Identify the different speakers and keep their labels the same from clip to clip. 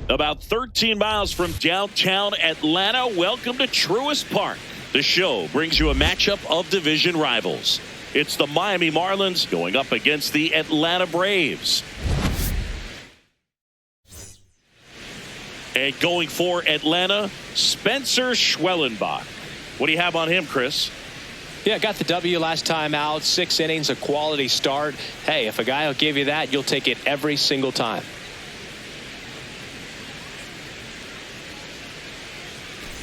Speaker 1: About 13 miles from downtown Atlanta, welcome to Truist Park. The show brings you a matchup of division rivals. It's the Miami Marlins going up against the Atlanta Braves. And going for Atlanta, Spencer Schwellenbach. What do you have on him, Chris?
Speaker 2: Yeah, got the W last time out. 6 innings, a quality start. Hey, if a guy will give you that, you'll take it every single time.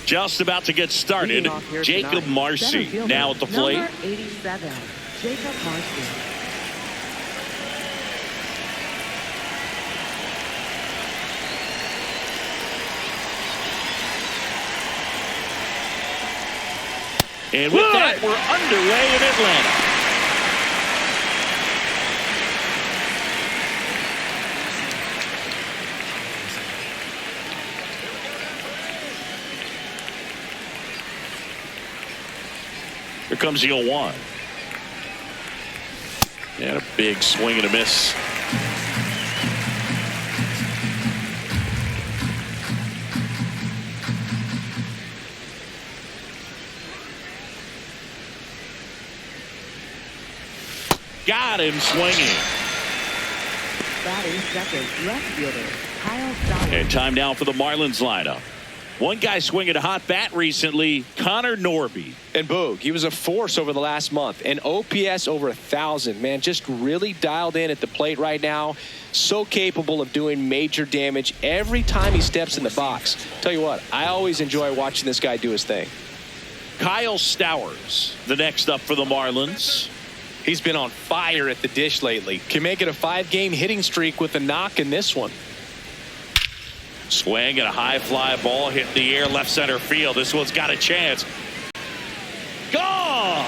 Speaker 1: Just about to get started. Jacob Marcy now at the plate.
Speaker 3: Number 87, Jacob Marcy.
Speaker 1: And with that, we're underway in Atlanta. Here comes the 0-1. And a big swing and a miss. Got him swinging.
Speaker 3: Batting second, left fielder, Kyle Stowers.
Speaker 1: And time now for the Marlins lineup. One guy swinging a hot bat recently, Connor Norby.
Speaker 2: And Boog, he was a force over the last month. And OPS over 1,000. Man, just really dialed in at the plate right now. So capable of doing major damage every time he steps in the box. Tell you what, I always enjoy watching this guy do his thing.
Speaker 1: Kyle Stowers, the next up for the Marlins.
Speaker 2: He's been on fire at the dish lately. Can make it a 5-game hitting streak with a knock in this one.
Speaker 1: Swing and a high fly ball hit the air left center field. This one's got a chance. Gone!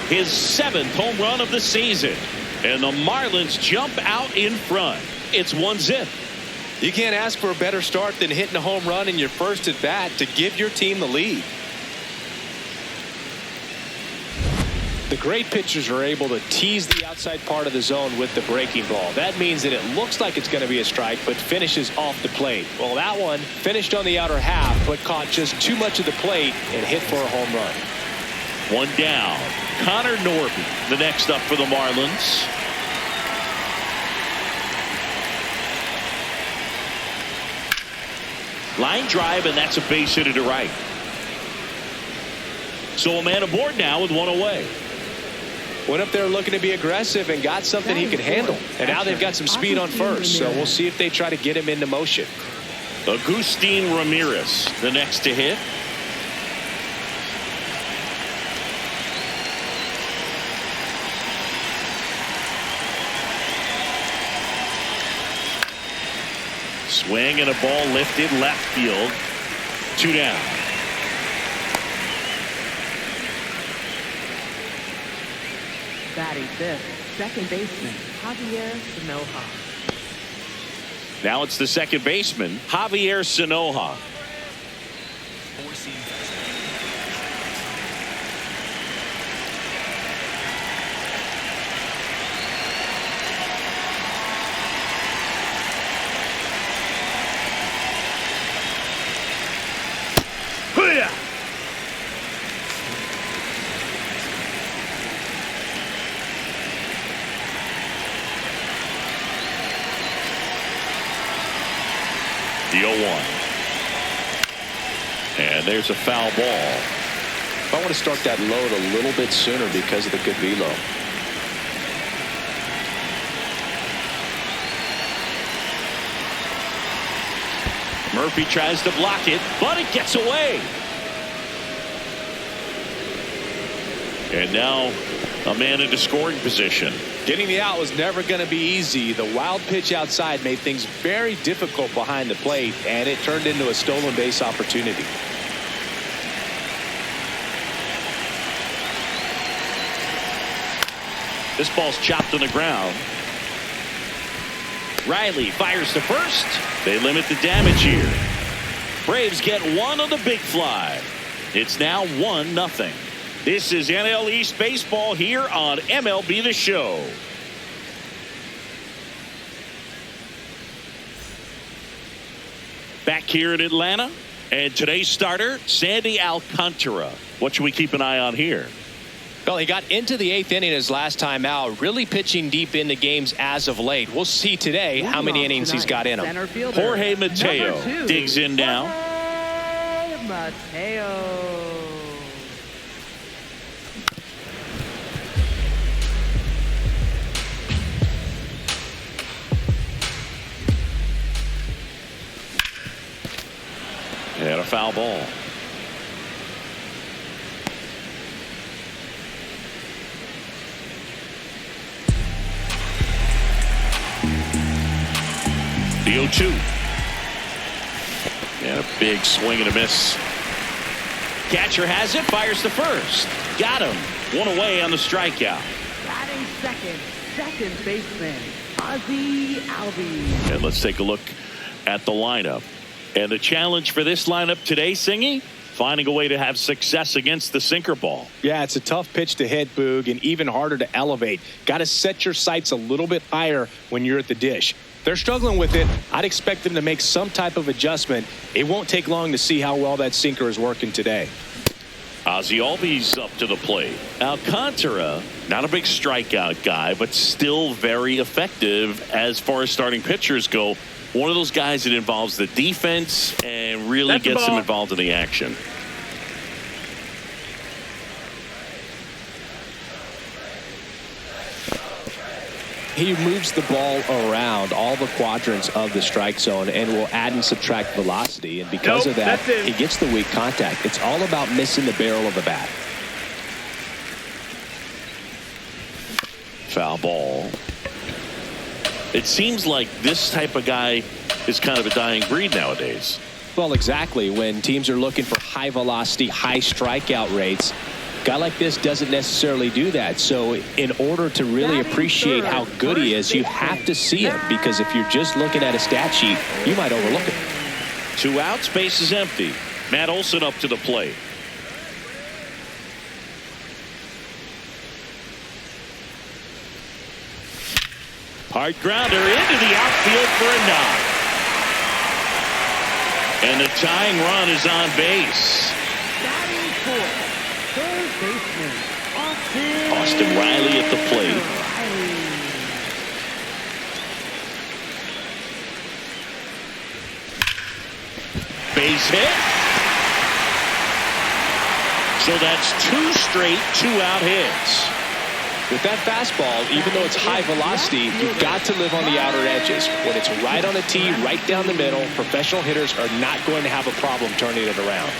Speaker 1: His 7th home run of the season. And the Marlins jump out in front. It's 1-0.
Speaker 2: You can't ask for a better start than hitting a home run in your first at bat to give your team the lead. The great pitchers are able to tease the outside part of the zone with the breaking ball. That means that it looks like it's going to be a strike, but finishes off the plate. Well, that one finished on the outer half, but caught just too much of the plate and hit for a home run.
Speaker 1: One down. Connor Norby, the next up for the Marlins. Line drive, and that's a base hit to right. So a man aboard now with one away.
Speaker 2: Went up there looking to be aggressive and got something he could handle. And now they've got some speed on first, so we'll see if they try to get him into motion.
Speaker 1: Agustin Ramirez, the next to hit. Swing and a ball lifted left field. 2 down.
Speaker 3: Batting fifth, second baseman, Javier Sanoja.
Speaker 1: Now it's the second baseman, Javier Sanoja. The 0-1. And there's a foul ball.
Speaker 2: I want to start that load a little bit sooner because of the good velo.
Speaker 1: Murphy tries to block it, but it gets away. And now a man into scoring position.
Speaker 2: Getting the out was never going to be easy. The wild pitch outside made things very difficult behind the plate, and it turned into a stolen base opportunity.
Speaker 1: This ball's chopped on the ground. Riley fires to first. They limit the damage here. Braves get one on the big fly. It's now 1-0. This is NL East Baseball here on MLB The Show. back here in Atlanta. And today's starter, Sandy Alcantara. What should we keep an eye on here?
Speaker 2: Well, he got into the 8th inning his last time out, really pitching deep into games as of late. We'll see today how many innings he's got in him.
Speaker 1: Jorge Mateo digs in now.
Speaker 3: Jorge Mateo.
Speaker 1: And a foul ball. The 0-2. And a big swing and a miss. Catcher has it, fires to first. Got him. One away on the strikeout.
Speaker 3: Batting second baseman, Ozzie Albies.
Speaker 1: And let's take a look at the lineup. And the challenge for this lineup today, Singy, finding a way to have success against the sinker ball.
Speaker 2: Yeah, it's a tough pitch to hit, Boog, and even harder to elevate. Got to set your sights a little bit higher when you're at the dish. They're struggling with it. I'd expect them to make some type of adjustment. It won't take long to see how well that sinker is working today.
Speaker 1: Ozzie Albies up to the plate. Alcantara, not a big strikeout guy, but still very effective as far as starting pitchers go. One of those guys that involves the defense and really gets them involved in the action.
Speaker 2: He moves the ball around all the quadrants of the strike zone and will add and subtract velocity. And because of that, he gets the weak contact. It's all about missing the barrel of the bat.
Speaker 1: Foul ball. It seems like this type of guy is kind of a dying breed nowadays.
Speaker 2: Well, exactly. When teams are looking for high velocity, high strikeout rates, a guy like this doesn't necessarily do that. So in order to really appreciate how good he is, you have to see him, because if you're just looking at a stat sheet, you might overlook it.
Speaker 1: 2 outs, base is empty. Matt Olson up to the plate. Hard grounder into the outfield for a knock. And the tying run is on base.
Speaker 3: Batting fourth, third baseman,
Speaker 1: Austin Riley at the plate. Base hit. So that's 2 straight 2-out hits.
Speaker 2: With that fastball, even though it's high velocity, you've got to live on the outer edges. When it's right on a tee, right down the middle, professional hitters are not going to have a problem turning it around.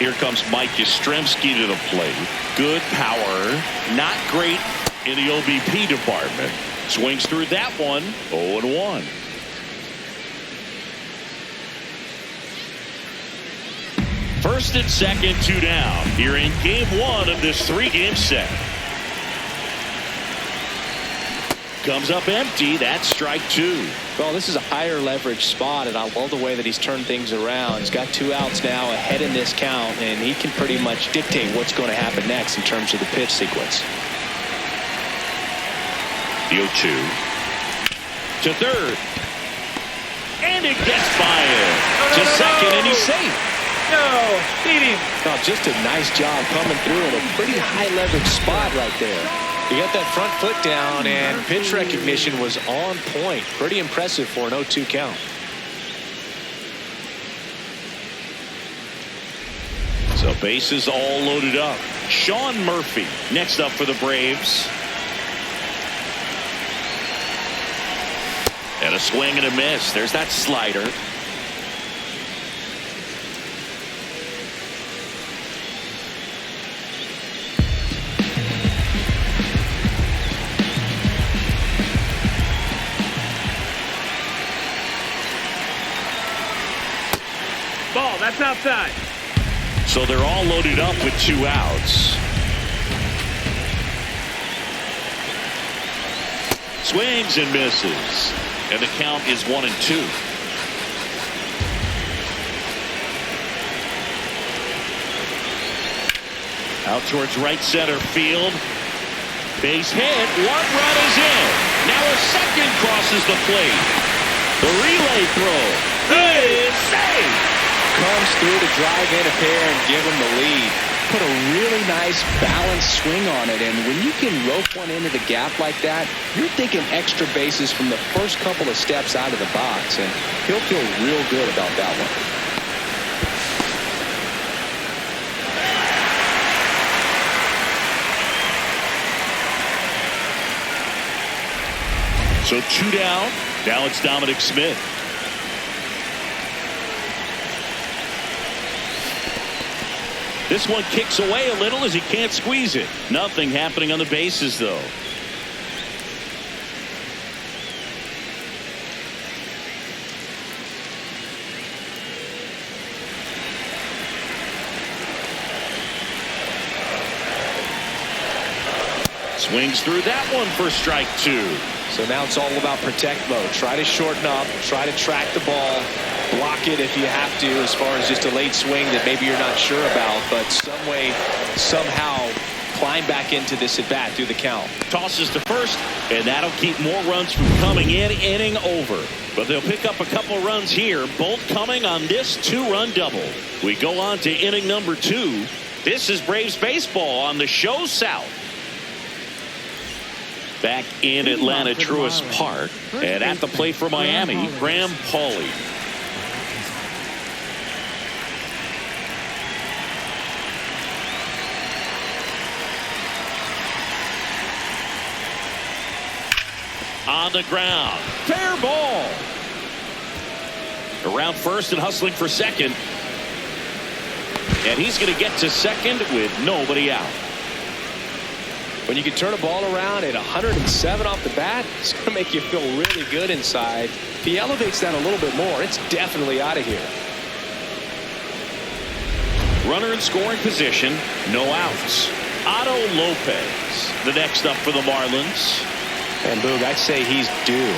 Speaker 1: Here comes Mike Yastrzemski to the plate. Good power, not great in the OBP department. Swings through that one, 0-1. First and second, 2 down. Here in game 1 of this 3-game set. Comes up empty. That's strike 2.
Speaker 2: Well, this is a higher leverage spot, and I love the way that he's turned things around. He's got 2 outs now ahead in this count, and he can pretty much dictate what's going to happen next in terms of the pitch sequence.
Speaker 1: The 0-2 to third, and it gets by him to second, and he's safe.
Speaker 4: No, beat him.
Speaker 2: Oh, just a nice job coming through in a pretty high leverage spot right there. He got that front foot down, and pitch recognition was on point. Pretty impressive for an 0-2 count.
Speaker 1: So bases all loaded up. Sean Murphy next up for the Braves. And a swing and a miss. There's that slider.
Speaker 4: Ball, that's outside.
Speaker 1: So they're all loaded up with 2 outs. Swings and misses. And the count is 1-2. Out towards right center field. Base hit. 1 run is in. Now a second crosses the plate. The relay throw. is saved.
Speaker 2: Comes through to drive in a pair and give him the lead. Put a really nice balanced swing on it, and when you can rope one into the gap like that, you're thinking extra bases from the first couple of steps out of the box, and he'll feel real good about that one.
Speaker 1: So 2 down. Now it's Dominic Smith. This one kicks away a little as he can't squeeze it. Nothing happening on the bases, though. Swings through that one for strike 2.
Speaker 2: So now it's all about protect mode. Try to shorten up, try to track the ball, block it if you have to, as far as just a late swing that maybe you're not sure about, but some way, somehow climb back into this at bat through the count.
Speaker 1: Tosses to first, and that'll keep more runs from coming in. Inning over. But they'll pick up a couple runs here, both coming on this 2-run double. We go on to inning number 2. This is Braves baseball on the show South. Back in Atlanta, Truist Park, and at the plate for Miami, Graham Pauley. On the ground, fair ball. Around first and hustling for second, and he's going to get to second with nobody out.
Speaker 2: When you can turn a ball around at 107 off the bat, it's going to make you feel really good inside. If he elevates that a little bit more, it's definitely out of here.
Speaker 1: Runner in scoring position, no outs. Otto Lopez, the next up for the Marlins.
Speaker 2: And Boog, I'd say he's due.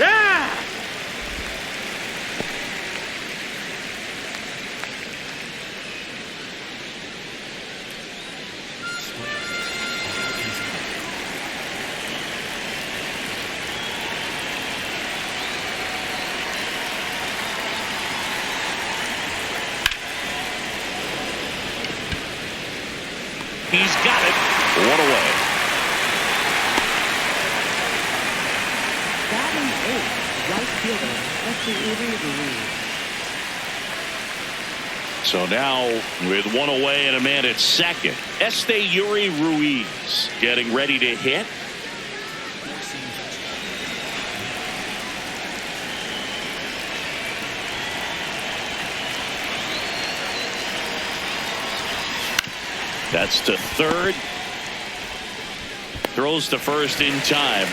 Speaker 4: Yeah!
Speaker 1: He's got it. One away.
Speaker 3: Batting 8th, right fielder, Ruiz.
Speaker 1: So now with one away and a man at second, Yuri Ruiz getting ready to hit. That's to third. Throws to first in time.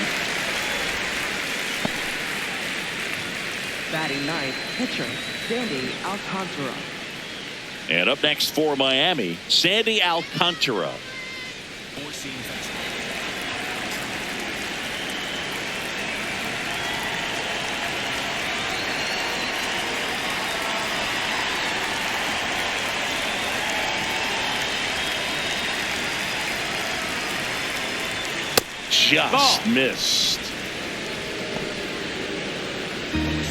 Speaker 3: Batting 9th, pitcher, Sandy Alcantara.
Speaker 1: And up next for Miami, Sandy Alcantara. Just missed.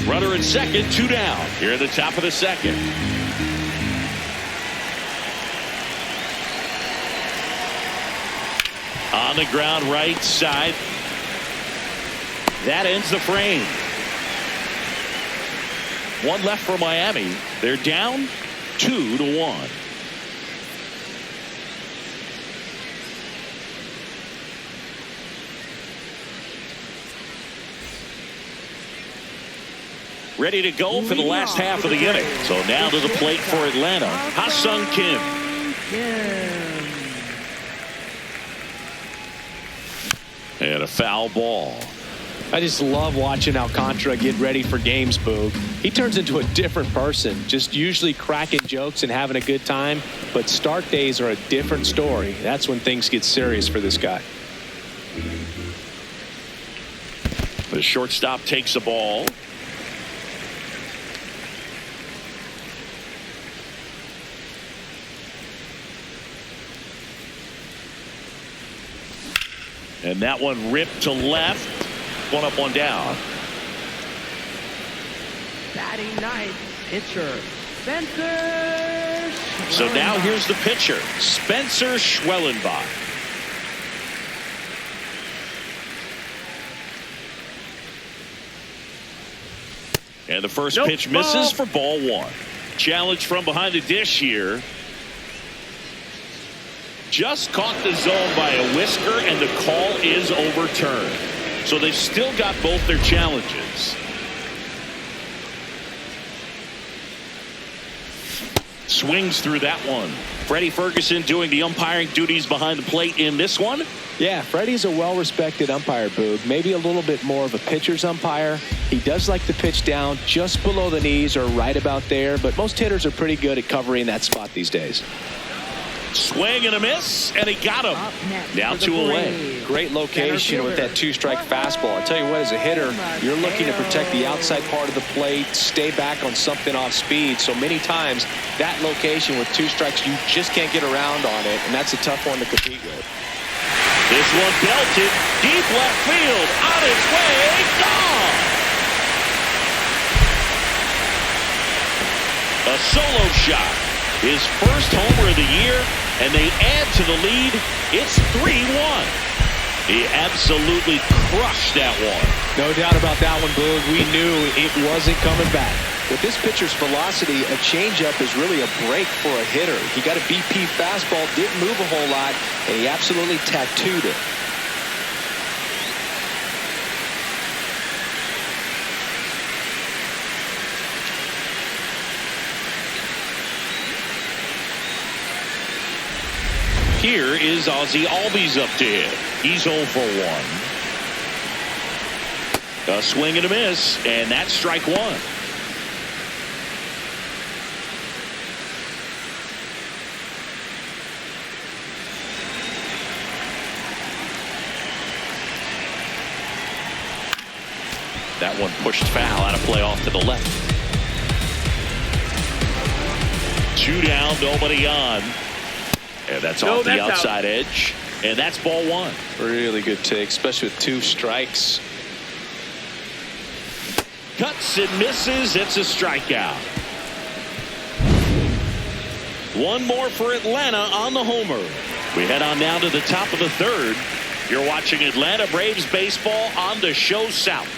Speaker 1: Runner in second, 2 down. Here at the top of the second. On the ground, right side. That ends the frame. One left for Miami. They're down 2-1. Ready to go for the last half of the inning. So now to the plate for Atlanta, Ha-Sung Kim. And a foul ball.
Speaker 2: I just love watching Alcantara get ready for games, Boog. He turns into a different person, just usually cracking jokes and having a good time. But start days are a different story. That's when things get serious for this guy.
Speaker 1: The shortstop takes the ball. And that one ripped to left. One up, one down.
Speaker 3: Batting ninth, pitcher Spencer.
Speaker 1: So now here's the pitcher, Spencer Schwellenbach. And the first pitch misses for ball one. Challenge from behind the dish here. Just caught the zone by a whisker, and the call is overturned. So they've still got both their challenges. Swings through that one. Freddie Ferguson doing the umpiring duties behind the plate in this one.
Speaker 2: Yeah, Freddie's a well-respected umpire, Boog. Maybe a little bit more of a pitcher's umpire. He does like to pitch down just below the knees or right about there, but most hitters are pretty good at covering that spot these days.
Speaker 1: Swing and a miss, and he got him. Now 2 away.
Speaker 2: Great location with that two-strike fastball. I tell you what, as a hitter, you're looking to protect the outside part of the plate, stay back on something off speed. So many times, that location with 2 strikes, you just can't get around on it, and that's a tough one to compete with.
Speaker 1: This one belted deep left field, on its way, gone. A solo shot, his first homer of the year, and they add to the lead. It's 3-1. He absolutely crushed that one.
Speaker 2: No doubt about that one, Boog. We knew it wasn't coming back. With this pitcher's velocity, a changeup is really a break for a hitter. He got a BP fastball, didn't move a whole lot, and he absolutely tattooed it.
Speaker 1: Here is Ozzie Albies up to hit. He's 0 for 1. A swing and a miss, and that's strike one. That one pushed foul, out of play off to the left. 2 down, nobody on. And that's off the outside edge. And that's ball one.
Speaker 2: Really good take, especially with 2 strikes.
Speaker 1: Cuts and misses. It's a strikeout. One more for Atlanta on the homer. We head on down to the top of the 3rd. You're watching Atlanta Braves baseball on the Show South.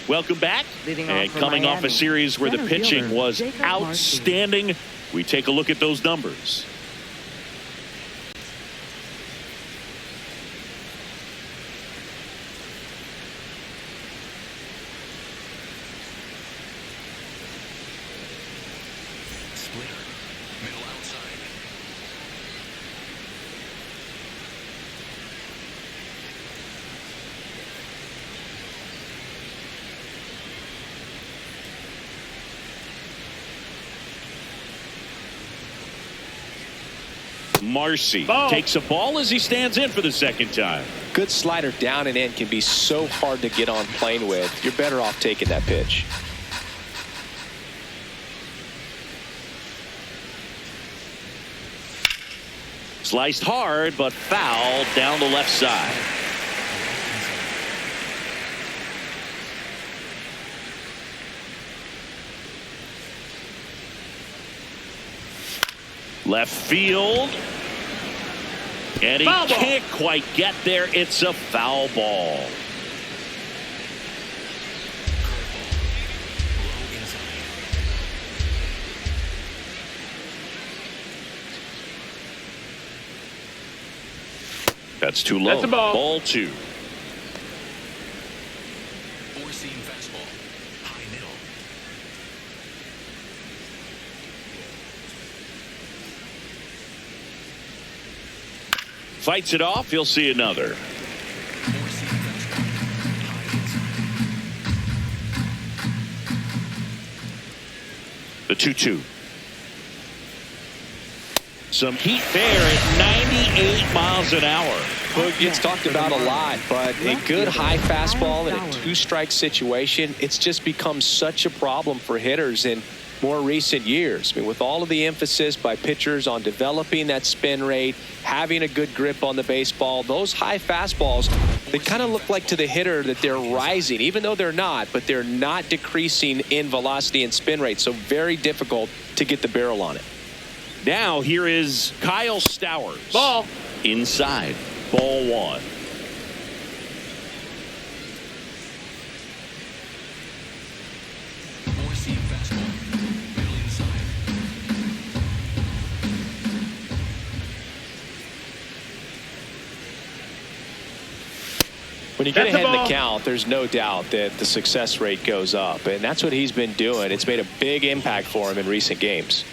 Speaker 1: Welcome back. And coming off a series where the pitching was outstanding, we take a look at those numbers.
Speaker 5: Splitter, middle outside.
Speaker 1: Marcy takes a ball as he stands in for the 2nd time.
Speaker 2: Good slider down and in can be so hard to get on plane with. You're better off taking that pitch.
Speaker 1: Sliced hard, but fouled down the left side. Left field. And he can't quite get there. It's a foul ball. That's too low.
Speaker 4: That's a ball.
Speaker 1: Ball 2.
Speaker 5: Four-seam fastball. High middle.
Speaker 1: Fights it off. He'll see another.
Speaker 5: Four-seam fastball. High inside.
Speaker 1: The 2-2. Some heat there at 98 miles an hour.
Speaker 2: Boog gets talked about a lot, but a good high fastball in a two-strike situation, it's just become such a problem for hitters in more recent years. I mean, with all of the emphasis by pitchers on developing that spin rate, having a good grip on the baseball, those high fastballs, they kind of look like to the hitter that they're rising, even though they're not, but they're not decreasing in velocity and spin rate. So very difficult to get the barrel on it.
Speaker 1: Now here is Kyle Stowers.
Speaker 4: Ball.
Speaker 1: Inside. Ball one.
Speaker 5: Four-seam fastball. Middle inside.
Speaker 2: When you get
Speaker 4: That's a
Speaker 2: ahead in
Speaker 4: ball.
Speaker 2: the count, there's no doubt that the success rate goes up, and that's what he's been doing. It's made a big impact for him in recent games.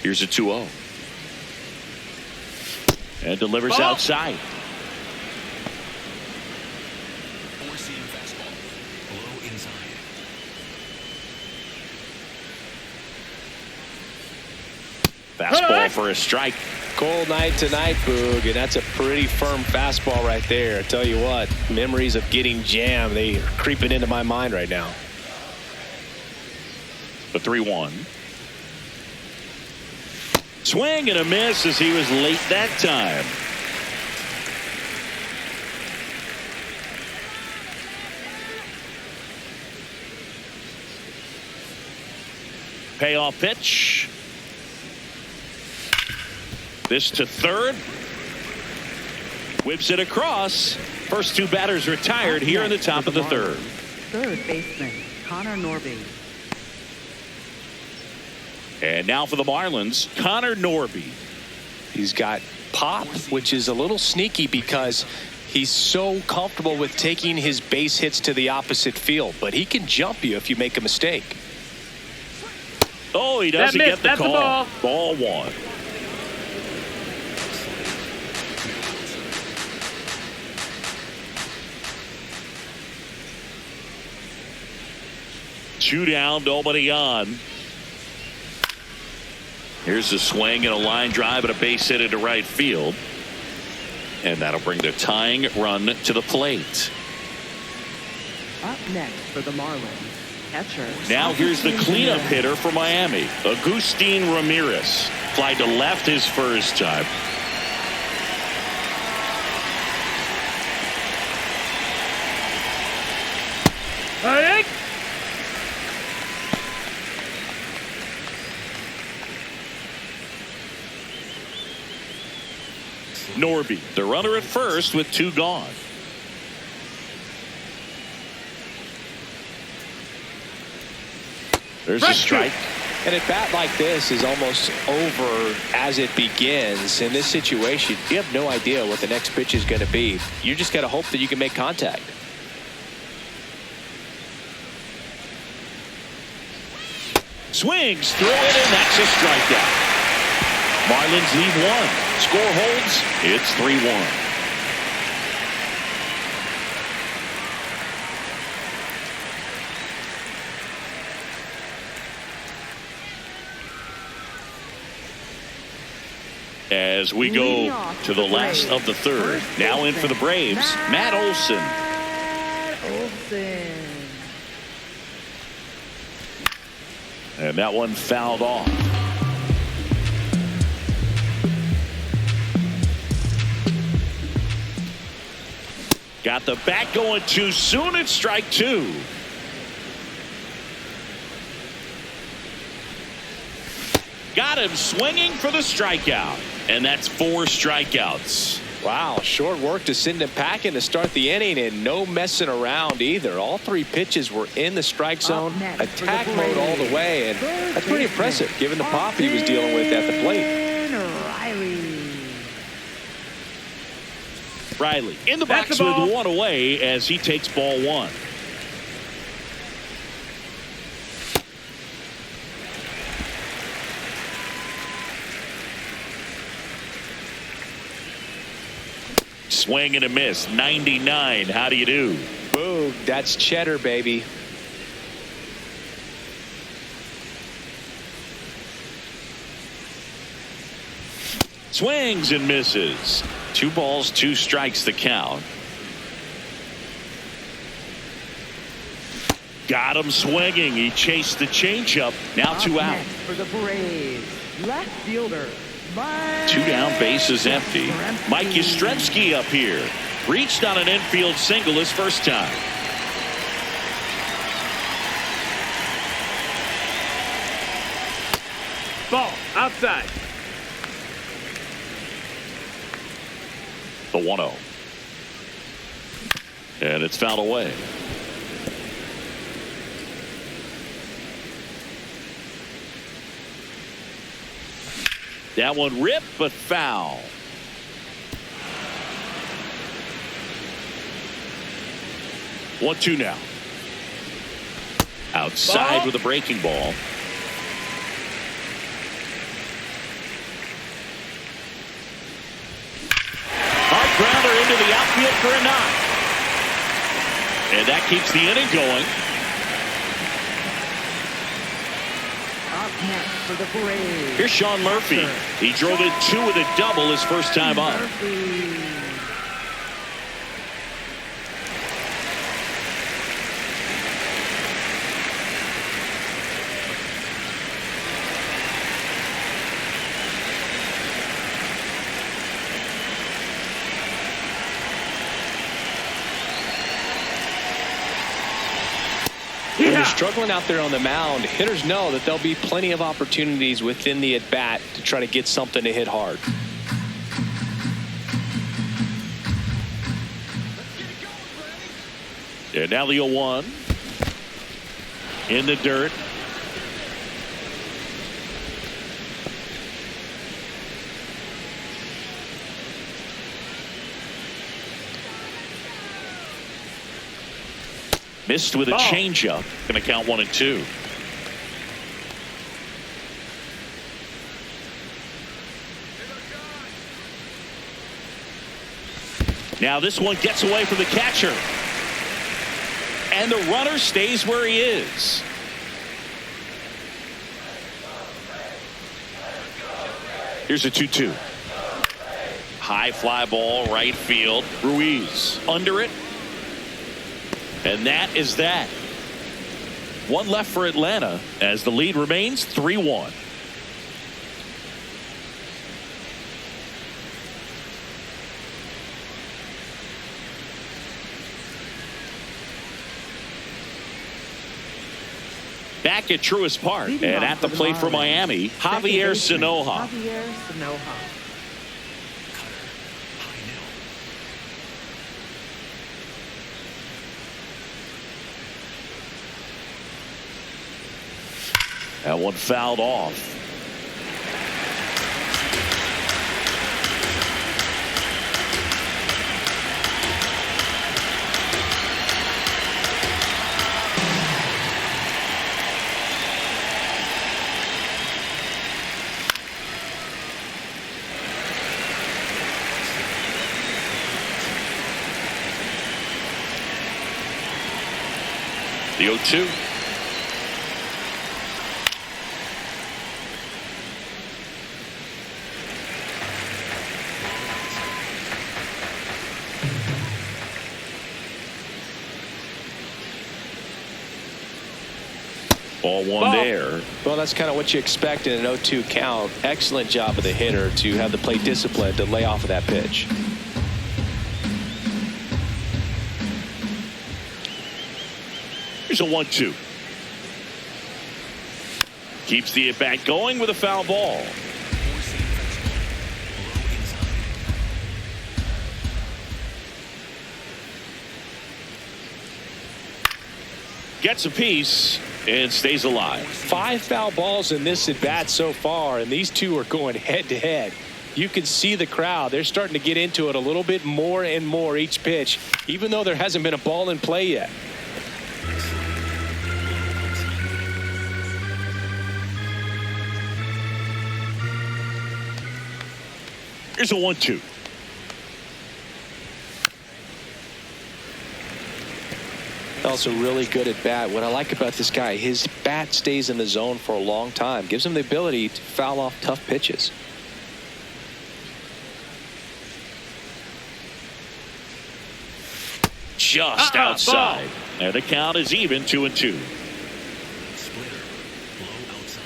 Speaker 1: Here's a 2-0. And delivers
Speaker 4: Ball.
Speaker 1: outside.
Speaker 5: Four-seam fastball. Low inside.
Speaker 1: Fastball for a strike.
Speaker 2: Cold night tonight, Boog, and that's a pretty firm fastball right there. I tell you what, memories of getting jammed, they are creeping into my mind right now.
Speaker 1: The 3-1. Swing and a miss as he was late that time. Payoff pitch. This to third. Whips it across. First two batters retired here in the top of the third.
Speaker 3: Third baseman, Connor Norby.
Speaker 1: And now for the Marlins, Connor Norby.
Speaker 2: He's got pop, which is a little sneaky because he's so comfortable with taking his base hits to the opposite field, but he can jump you if you make a mistake.
Speaker 1: Oh, he doesn't
Speaker 4: That
Speaker 1: get
Speaker 4: missed.
Speaker 1: the
Speaker 4: That's a
Speaker 1: call.
Speaker 4: ball.
Speaker 1: Ball one. Two down, nobody on. Here's a swing and a line drive and a base hit into right field. And that'll bring the tying run to the plate.
Speaker 3: Up next for the Marlins, catcher.
Speaker 1: Now here's the cleanup hitter for Miami, Agustin Ramirez. Flied to left his first time.
Speaker 4: Hey.
Speaker 1: Norby, the runner at first with two gone. There's a strike.
Speaker 2: And a bat like this is almost over as it begins. In this situation, you have no idea what the next pitch is going to be. You just got to hope that you can make contact.
Speaker 1: Swings through it, and that's a strikeout. Marlins lead one. Score holds. It's 3-1. As we go to the last of the third. Now in for the Braves, Matt Olson. And that one fouled off. Got the bat going too soon. It's strike two. Got him swinging for the strikeout. And that's 4 strikeouts.
Speaker 2: Wow, short work to send him packing to start the inning, and no messing around either. All 3 pitches were in the strike zone, attack mode all the way, and that's pretty impressive given the pop he was dealing with at the plate.
Speaker 1: Riley in the box with one away as he takes ball one. Swing and a miss. 99. How do you do?
Speaker 2: Boom. That's cheddar, baby.
Speaker 1: Swings and misses. 2 balls, 2 strikes the count. Got him swinging. He chased the changeup. Now 2 out.
Speaker 3: For the Braves, left fielder, Mike.
Speaker 1: 2 down, bases empty. Mike Yastrzemski up here. Reached on an infield single his first time.
Speaker 4: Ball outside.
Speaker 1: The 1-0. And it's fouled away. That one ripped, but foul. One, 2 now. Outside
Speaker 4: Ball.
Speaker 1: with a breaking ball. Hard grounder into the outfield for a knock. And that keeps the inning going.
Speaker 3: Up next for the Braves.
Speaker 1: Here's Sean Murphy. He drove in 2 with a double his first time up.
Speaker 3: Murphy.
Speaker 2: When you're struggling out there on the mound, hitters know that there'll be plenty of opportunities within the at-bat to try to get something to hit hard.
Speaker 1: And now the 0-1. In the dirt. Missed with a changeup. Going to count 1 and 2. Now this one gets away from the catcher. And the runner stays where he is. Here's a 2-2. High fly ball, right field. Ruiz under it. And that is that. 1 left for Atlanta as the lead remains 3-1. Back at Truist Park and at the plate for Miami, Javier Sanoja.
Speaker 3: Javier Sanoja.
Speaker 1: That one fouled off. The 0-2. Ball one there.
Speaker 2: Well, that's kind of what you expect in an 0-2 count. Excellent job of the hitter to have the plate discipline to lay off of that pitch.
Speaker 1: Here's a 1-2. Keeps the at bat going with a foul ball. Gets a piece and stays alive.
Speaker 2: 5 foul balls in this at bat so far, and these two are going head to head. You can see the crowd. They're starting to get into it a little bit more and more each pitch, even though there hasn't been a ball in play yet.
Speaker 1: Here's a 1-2.
Speaker 2: Also really good at bat. What I like about this guy, his bat stays in the zone for a long time. Gives him the ability to foul off tough pitches.
Speaker 1: just outside. And the count is even 2-2.
Speaker 5: Splitter. Low outside.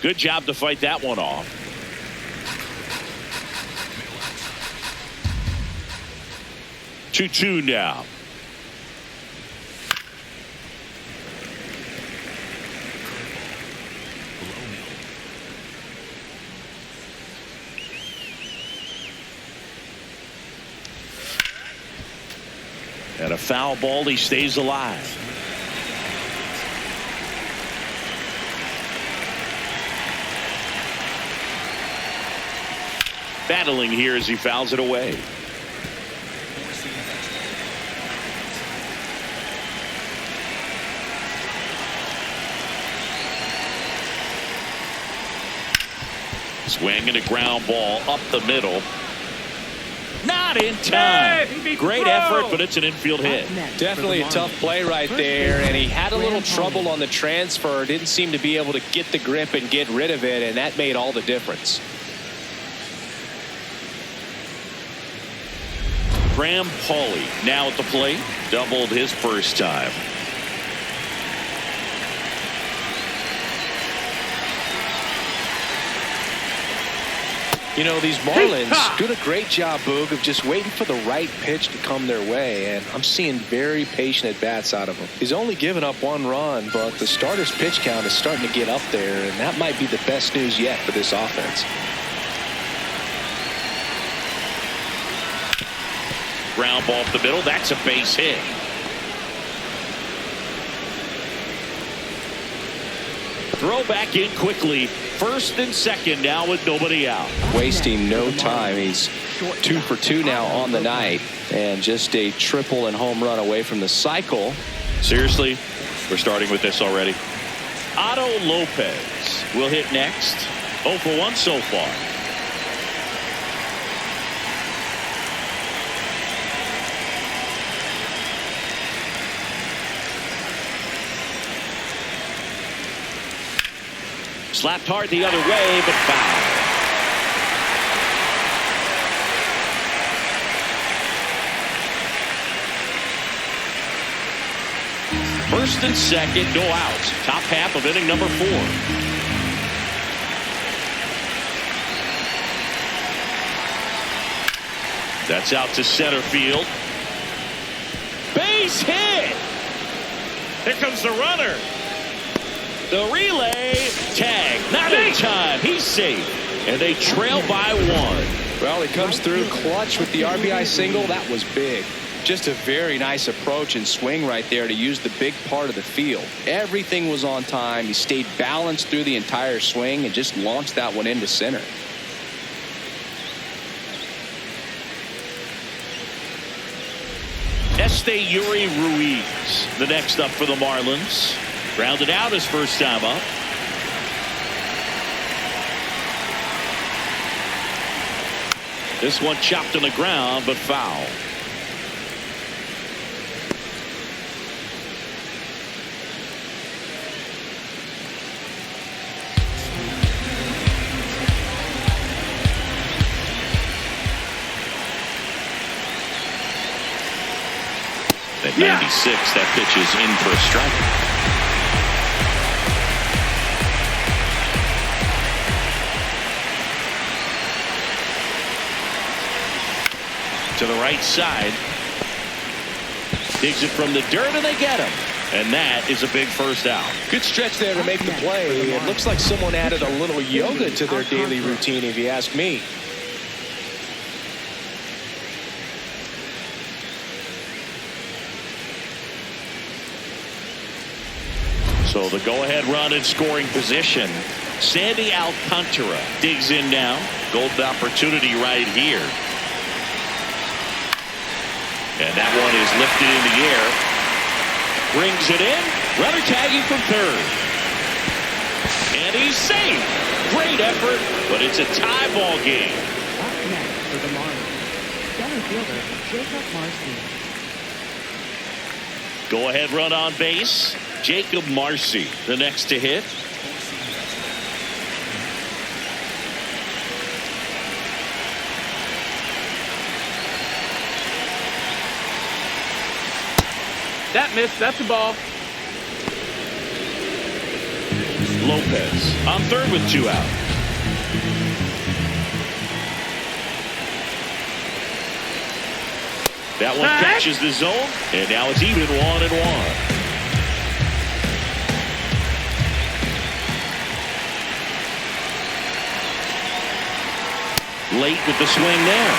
Speaker 1: Good job to fight that one off.
Speaker 5: Middle outside.
Speaker 1: 2-2 now.
Speaker 5: Below middle.
Speaker 1: And a foul ball, he stays alive. Battling here as he fouls it away.
Speaker 5: Four-seam fastball.
Speaker 1: Swing and a ground ball up the middle. Not in time. Great effort, but it's an infield hit.
Speaker 2: Definitely a tough play right there, and he had a little trouble on the transfer. Didn't seem to be able to get the grip and get rid of it, and that made all the difference.
Speaker 1: Graham Pauley now at the plate. Doubled his first time.
Speaker 2: You know, these Marlins doing a great job, Boog, of just waiting for the right pitch to come their way, and I'm seeing very patient at-bats out of him. He's only given up 1 run, but the starter's pitch count is starting to get up there, and that might be the best news yet for this offense.
Speaker 1: Ground ball up the middle. That's a base hit. Throw back in quickly. First and second now with nobody out.
Speaker 2: Wasting no time. He's 2 for 2 now on the night, and just a triple and home run away from the cycle.
Speaker 1: Seriously, we're starting with this already. Otto Lopez will hit next. 0 for 1 so far. Slapped hard the other way, but foul. First and second, no outs. Top half of inning number 4. That's out to center field. Base hit. Here comes the runner. The relay tag. Not in time. He's safe. And they trail by 1.
Speaker 2: Well, he comes through clutch with the RBI single. That was big. Just a very nice approach and swing right there to use the big part of the field. Everything was on time. He stayed balanced through the entire swing and just launched that one into center.
Speaker 1: Yuri Ruiz, the next up for the Marlins. Grounded out his first time up. This one chopped on the ground, but foul. At 96, that pitch is in for a strike. To the right side. Digs it from the dirt, and they get him. And that is a big first out.
Speaker 2: Good stretch there to make the play. It looks like someone added a little yoga to their daily routine, if you ask me.
Speaker 1: So the go-ahead run in scoring position. Sandy Alcantara digs in now. Golden opportunity right here. And that one is lifted in the air. Brings it in. Runner tagging from third. And he's safe. Great effort, but it's a tie ball game.
Speaker 3: Up next for the Marlins, center fielder Jacob Marcy.
Speaker 1: Go-ahead run on base. Jacob Marcy, the next to hit.
Speaker 4: That missed. That's a ball.
Speaker 1: Lopez on third with 2 out. That one catches the zone, and now it's even 1-1. Late with the swing there.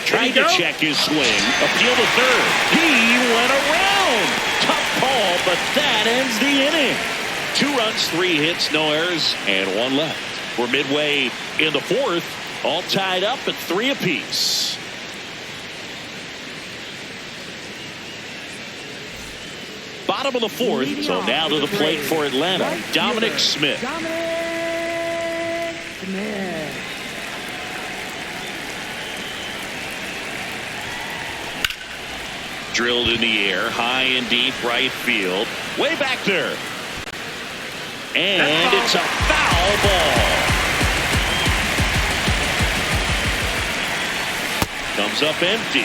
Speaker 1: Tried to check his swing. Appeal to third. He went around. Tough call, but that ends the inning. 2 runs, 3 hits, no errors, and 1 left. We're midway in the 4th, all tied up at 3 apiece. Bottom of the 4th, so now to the plate for Atlanta, Dominic Smith.
Speaker 3: Dominic Smith.
Speaker 1: Drilled in the air, high and deep right field. Way back there. And it's a foul ball. Comes up empty.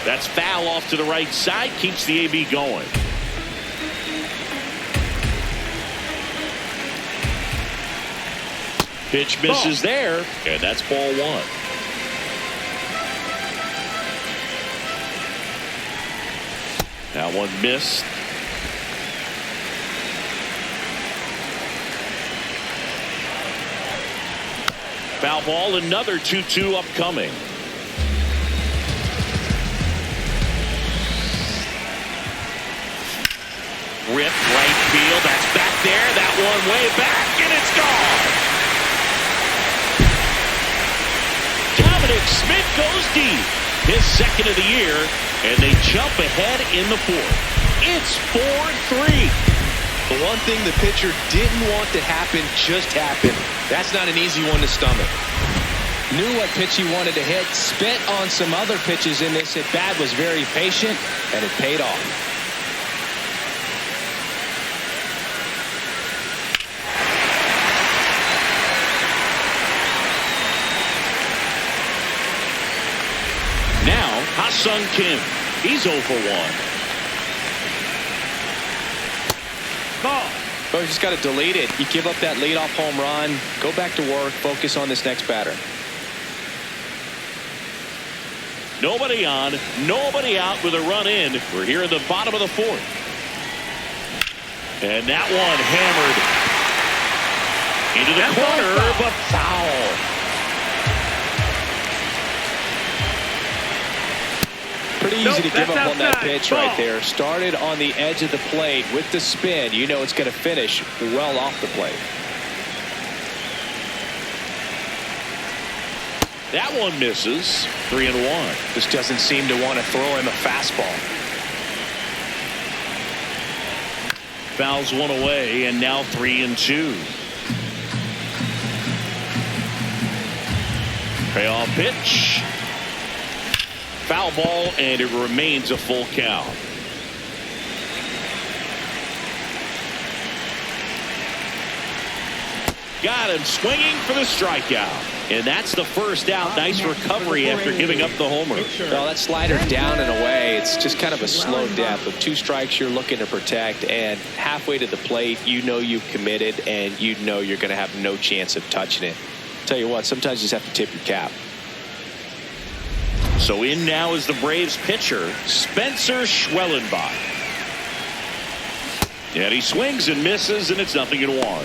Speaker 1: That's foul off to the right side. Keeps the AB going. Pitch misses there, and that's ball 1. That one missed. Foul ball, another 2-2 upcoming. Rip right field, that's back there, that one way back, and it's gone. Dominic Smith goes deep, his 2nd of the year, and they jump ahead in the 4th. It's 4-3.
Speaker 2: The one thing the pitcher didn't want to happen just happened. That's not an easy one to stomach. Knew what pitch he wanted to hit, spent on some other pitches in this at bat, was very patient, and it paid off.
Speaker 1: Now, Ha-Sung Kim. He's 0 for 1.
Speaker 4: Ball.
Speaker 2: Well, you just got to delete it. You give up that leadoff home run, go back to work, focus on this next batter.
Speaker 1: Nobody on, nobody out with a run in. We're here in the bottom of the 4th. And that one hammered into the corner, but foul.
Speaker 2: Pretty easy to give up on that pitch right there. Started on the edge of the plate with the spin. You know it's going to finish well off the plate.
Speaker 1: That one misses. 3-1.
Speaker 2: Just doesn't seem to want to throw him a fastball.
Speaker 1: Fouls one away, and now 3-2. Payoff pitch. Foul ball, and it remains a full count. Got him swinging for the strikeout. And that's the first out. Nice recovery after giving up the homer.
Speaker 2: Well, that slider down and away, it's just kind of a slow death. With 2 strikes you're looking to protect, and halfway to the plate, you know you've committed, and you know you're going to have no chance of touching it. Tell you what, sometimes you just have to tip your cap.
Speaker 1: So in now is the Braves pitcher, Spencer Schwellenbach. And he swings and misses, and it's 0-1.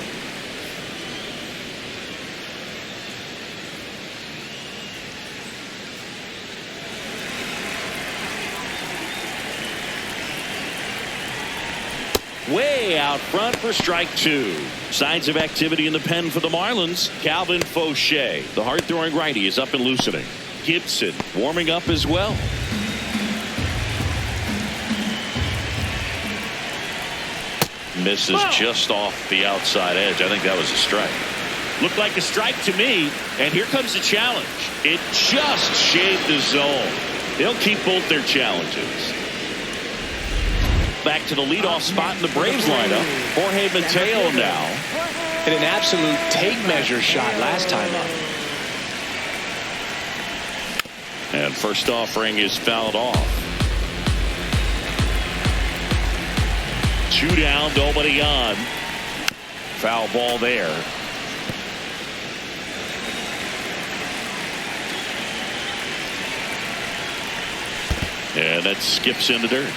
Speaker 1: Way out front for strike 2. Signs of activity in the pen for the Marlins. Calvin Fauché, the hard-throwing righty, is up and loosening. Gibson warming up as well. Misses just off the outside edge. I think that was a strike. Looked like a strike to me, and here comes the challenge. It just shaved the zone. They'll keep both their challenges. Back to the leadoff spot in the Braves lineup. Jorge Mateo now.
Speaker 2: Hit an absolute tape measure shot last time up.
Speaker 1: And first offering is fouled off. 2 down, nobody on. Foul ball there. And that skips in the dirt.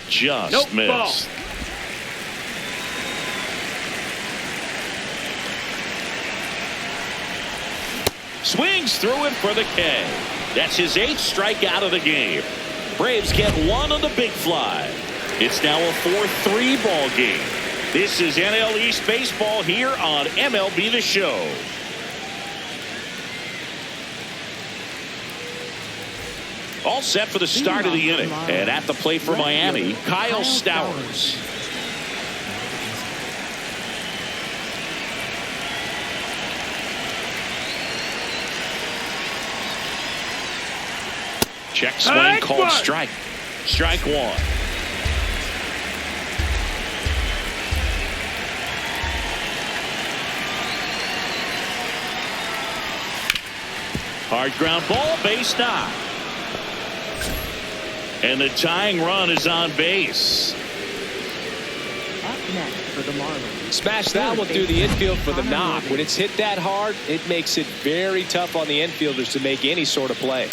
Speaker 1: Just missed.
Speaker 4: Ball.
Speaker 1: Swings through it for the K. That's his 8th strikeout of the game. Braves get 1 on the big fly. It's now a 4-3 ball game. This is NL East baseball here on MLB The Show. All set for the start of the inning. And at the plate for Miami, Kyle Stowers. Check swing called strike. Strike 1. Hard ground ball, base knock. And the tying run is on base.
Speaker 3: Up next for the Marlins.
Speaker 2: Smash that one through the infield for the knock. When it's hit that hard, it makes it very tough on the infielders to make any sort of play.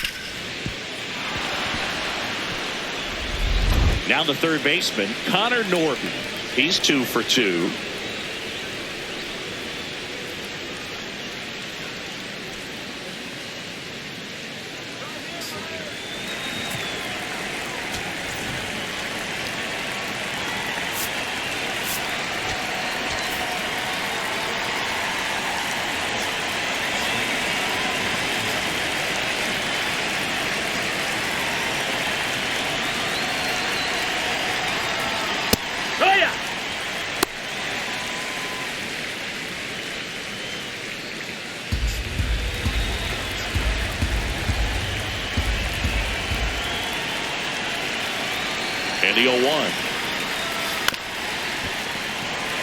Speaker 1: Now the third baseman, Connor Norton. He's 2 for 2. And the 0-1.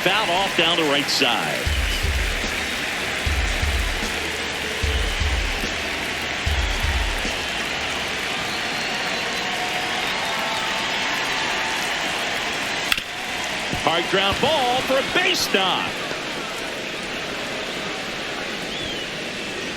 Speaker 1: Fouled off down the right side. Hard ground ball for a base knock.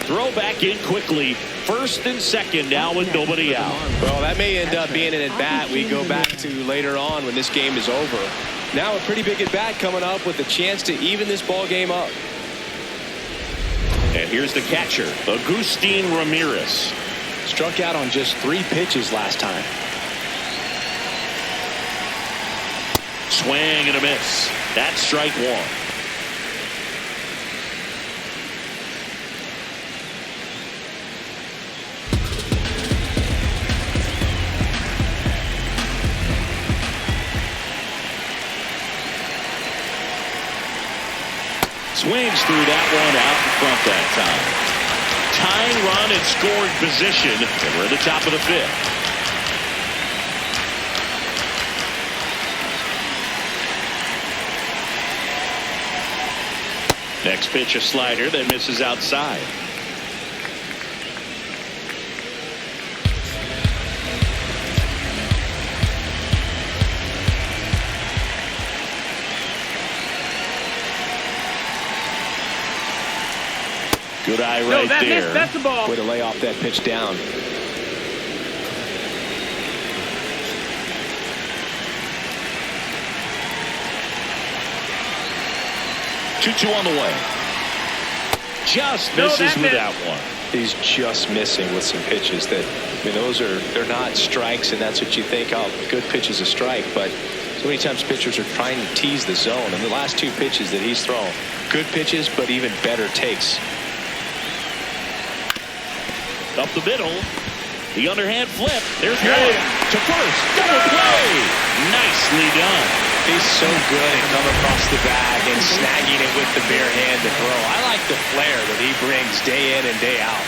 Speaker 1: Throw back in quickly. First and second now with nobody out.
Speaker 2: Well, that may end up being an at-bat we go back to later on when this game is over. Now a pretty big at-bat coming up with a chance to even this ball game up.
Speaker 1: And here's the catcher, Agustin Ramirez.
Speaker 2: Struck out on just 3 pitches last time.
Speaker 1: Swing and a miss. That's strike 1. Swings through that one out in front that time. Tying run in scoring position, and we're at the top of the 5th. Next pitch, a slider that misses outside. Good eye right there.
Speaker 4: That's the ball.
Speaker 2: Way to lay off that pitch down.
Speaker 1: Two on the way. Just misses with that one.
Speaker 2: He's just missing with some pitches that, I mean, they're not strikes, and that's what you think, oh, a good pitch is a strike, but so many times pitchers are trying to tease the zone, and the last 2 pitches that he's thrown, good pitches, but even better takes.
Speaker 1: Up the middle. The underhand flip. There's one to first. Double play. Nicely done.
Speaker 2: He's so good at coming across the bag and snagging it with the bare hand to throw. I like the flair that he brings day in and day out.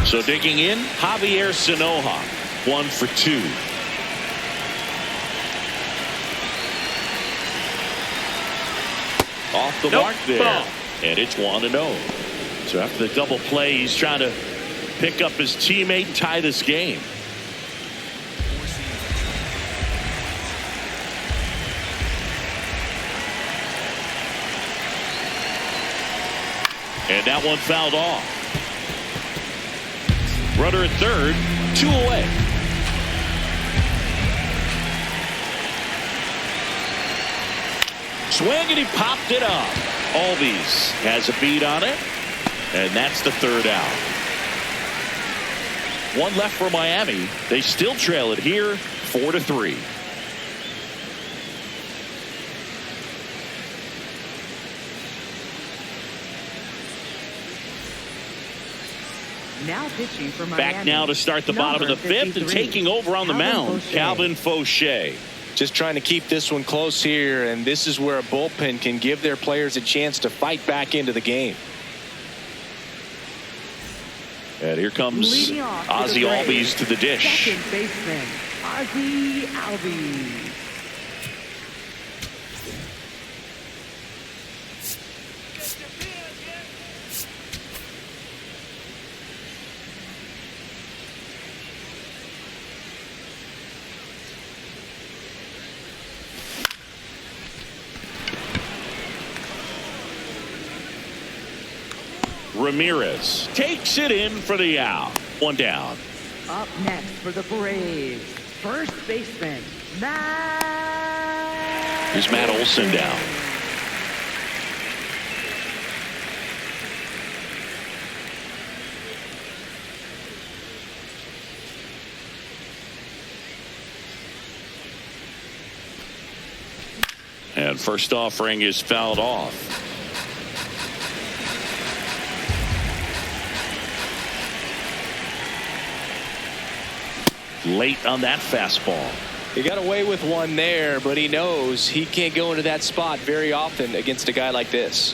Speaker 1: So digging in, Javier Sanoja, 1 for 2. Off the mark there.
Speaker 4: Ball.
Speaker 1: And it's 1-0. So after the double play, he's trying to pick up his teammate and tie this game. And that one fouled off. Runner at third, 2 away. Swing and he popped it up. Albies has a beat on it, and that's the 3rd out. 1 left for Miami. They still trail it here, 4-3.
Speaker 3: Now pitching for Miami.
Speaker 1: Back now to start the bottom of the 5th and taking over on the mound, Calvin Fauché.
Speaker 2: Just trying to keep this one close here, and this is where a bullpen can give their players a chance to fight back into the game.
Speaker 1: And here comes Ozzie Albies to the dish.
Speaker 3: Second baseman, Ozzie Albies.
Speaker 1: Ramirez takes it in for the out. 1 down.
Speaker 3: Up next for the Braves, first baseman, Matt.
Speaker 1: Here's Matt Olson down. And first offering is fouled off. Late on that fastball.
Speaker 2: He got away with one there, but he knows he can't go into that spot very often against a guy like this.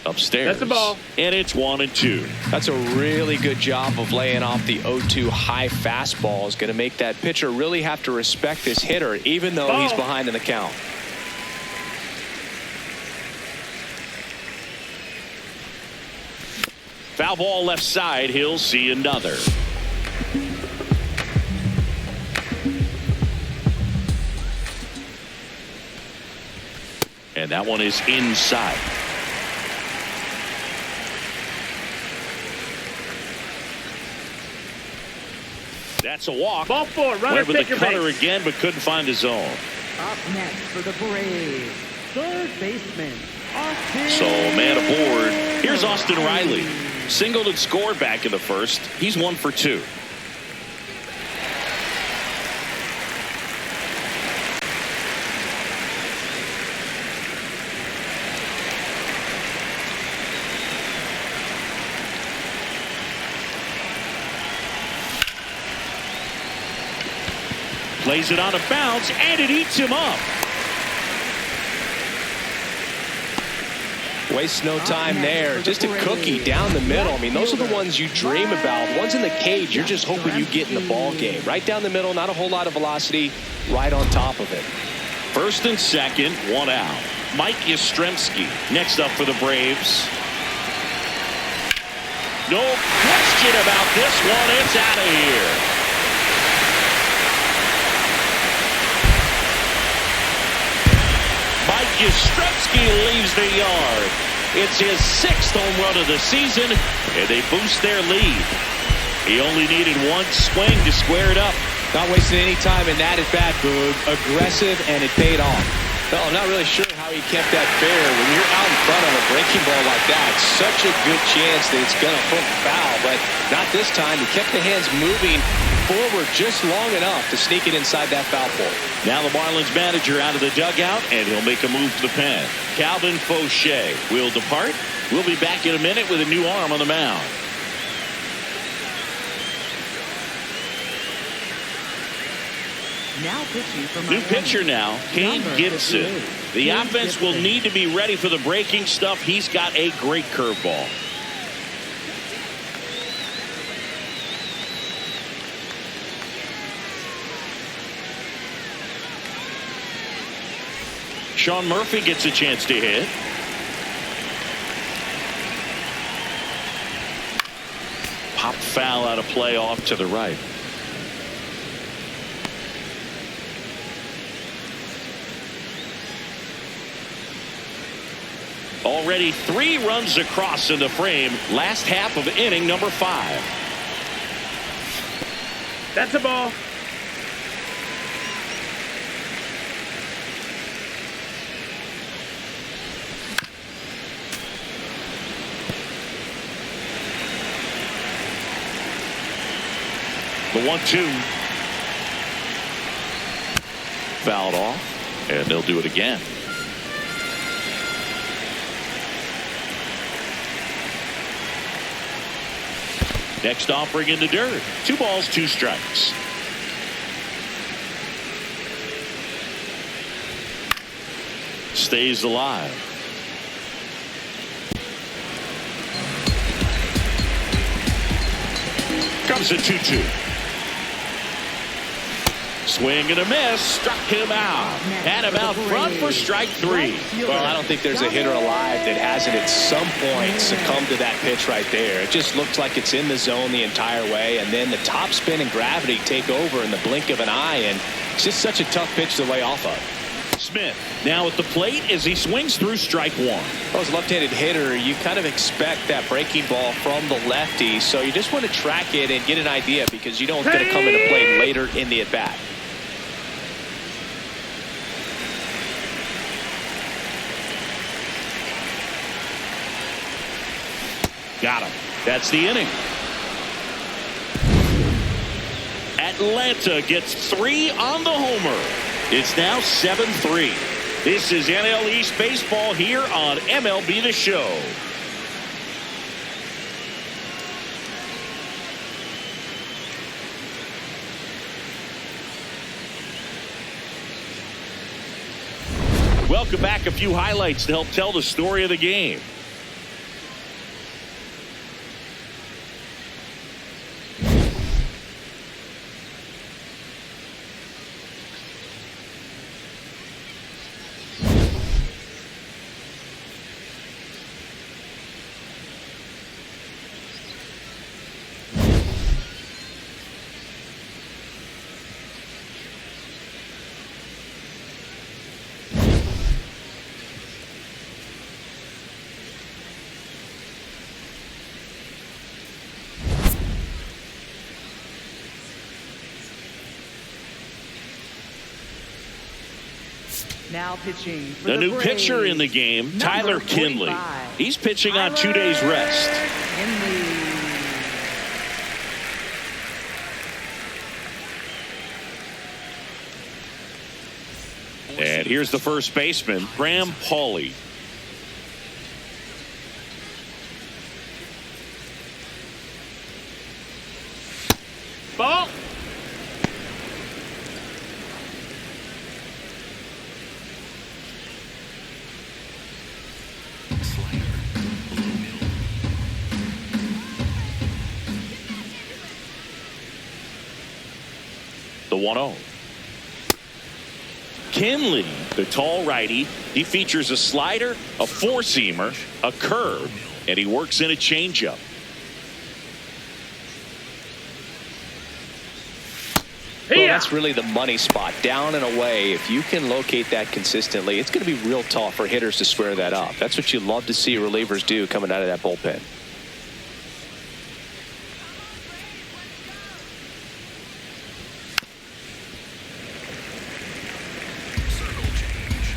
Speaker 1: Upstairs.
Speaker 4: That's the ball.
Speaker 1: And it's 1-2.
Speaker 2: That's a really good job of laying off the 0-2 high fastball. Is going to make that pitcher really have to respect this hitter, even though he's behind in the count.
Speaker 1: Foul ball left side. He'll see another. And that one is inside. That's a walk.
Speaker 4: Ball 4. Runner
Speaker 1: Went with the
Speaker 4: take
Speaker 1: cutter
Speaker 4: base.
Speaker 1: again, but couldn't find his zone.
Speaker 3: Up next for the Braves, third baseman, Austin.
Speaker 1: So man aboard. Here's Austin Riley. Singled and scored back in the first. He's 1 for 2. Plays it on a bounce, and it eats him up.
Speaker 2: Waste no time there. Just a cookie down the middle. I mean, those are the ones you dream about. Ones in the cage, you're just hoping you get in the ball game. Right down the middle, not a whole lot of velocity, right on top of it.
Speaker 1: First and second, 1 out. Mike Yastrzemski next up for the Braves. No question about this one. It's out of here. Mike Yastrzemski leaves the yard. It's his 6th home run of the season, and they boost their lead. He only needed one swing to square it up.
Speaker 2: Not wasting any time in that at bat, Boog. Aggressive, and it paid off. Well, I'm not really sure how he kept that fair. When you're out in front of a breaking ball like that, such a good chance that it's going to hook foul, but not this time. He kept the hands moving forward just long enough to sneak it inside that foul pole.
Speaker 1: Now the Marlins manager out of the dugout, and he'll make a move to the pen. Calvin Fauché will depart. We'll be back in a minute with a new arm on the mound.
Speaker 3: Now pitching for
Speaker 1: New
Speaker 3: Miami.
Speaker 1: pitcher now, Kane
Speaker 3: Number
Speaker 1: Gibson.
Speaker 3: 58.
Speaker 1: The
Speaker 3: Kane
Speaker 1: offense will
Speaker 3: Gibson.
Speaker 1: need to be ready for the breaking stuff. He's got a great curveball. Sean Murphy gets a chance to hit. Pop foul out of play off to the right. Already 3 runs across in the frame. Last half of inning number 5.
Speaker 4: That's a ball.
Speaker 1: The 1-2. Fouled off, and they'll do it again. Next offering in the dirt. 2 balls, 2 strikes. Stays alive. Comes a 2-2. Swing and a miss. Struck him out. Had him out front for strike 3.
Speaker 2: Well, I don't think there's a hitter alive that hasn't at some point succumbed to that pitch right there. It just looks like it's in the zone the entire way, and then the top spin and gravity take over in the blink of an eye, and it's just such a tough pitch to lay off of.
Speaker 1: Smith now at the plate as he swings through strike 1.
Speaker 2: Well, as a left-handed hitter, you kind of expect that breaking ball from the lefty, so you just want to track it and get an idea because you know it's going to come into play later in the at-bat.
Speaker 1: Got him. That's the inning. Atlanta gets 3 on the homer. It's now 7-3. This is NL East baseball here on MLB The Show. Welcome back. A few highlights to help tell the story of the game.
Speaker 3: Now pitching for
Speaker 1: The new
Speaker 3: Braves.
Speaker 1: pitcher in the game,
Speaker 3: Number
Speaker 1: Tyler Kinley.
Speaker 3: 45.
Speaker 1: He's pitching on 2 days rest.
Speaker 3: Kinley.
Speaker 1: And here's the first baseman, Graham Pauley.
Speaker 4: Ball.
Speaker 5: Slider. Low middle.
Speaker 1: The 1-0. Kinley, the tall righty, he features a slider, a 4-seamer, a curve, and he works in a changeup.
Speaker 2: Well, that's really the money spot, down and away. If you can locate that consistently, it's going to be real tough for hitters to square that up. That's what you love to see relievers do coming out of that bullpen.
Speaker 5: Circle change.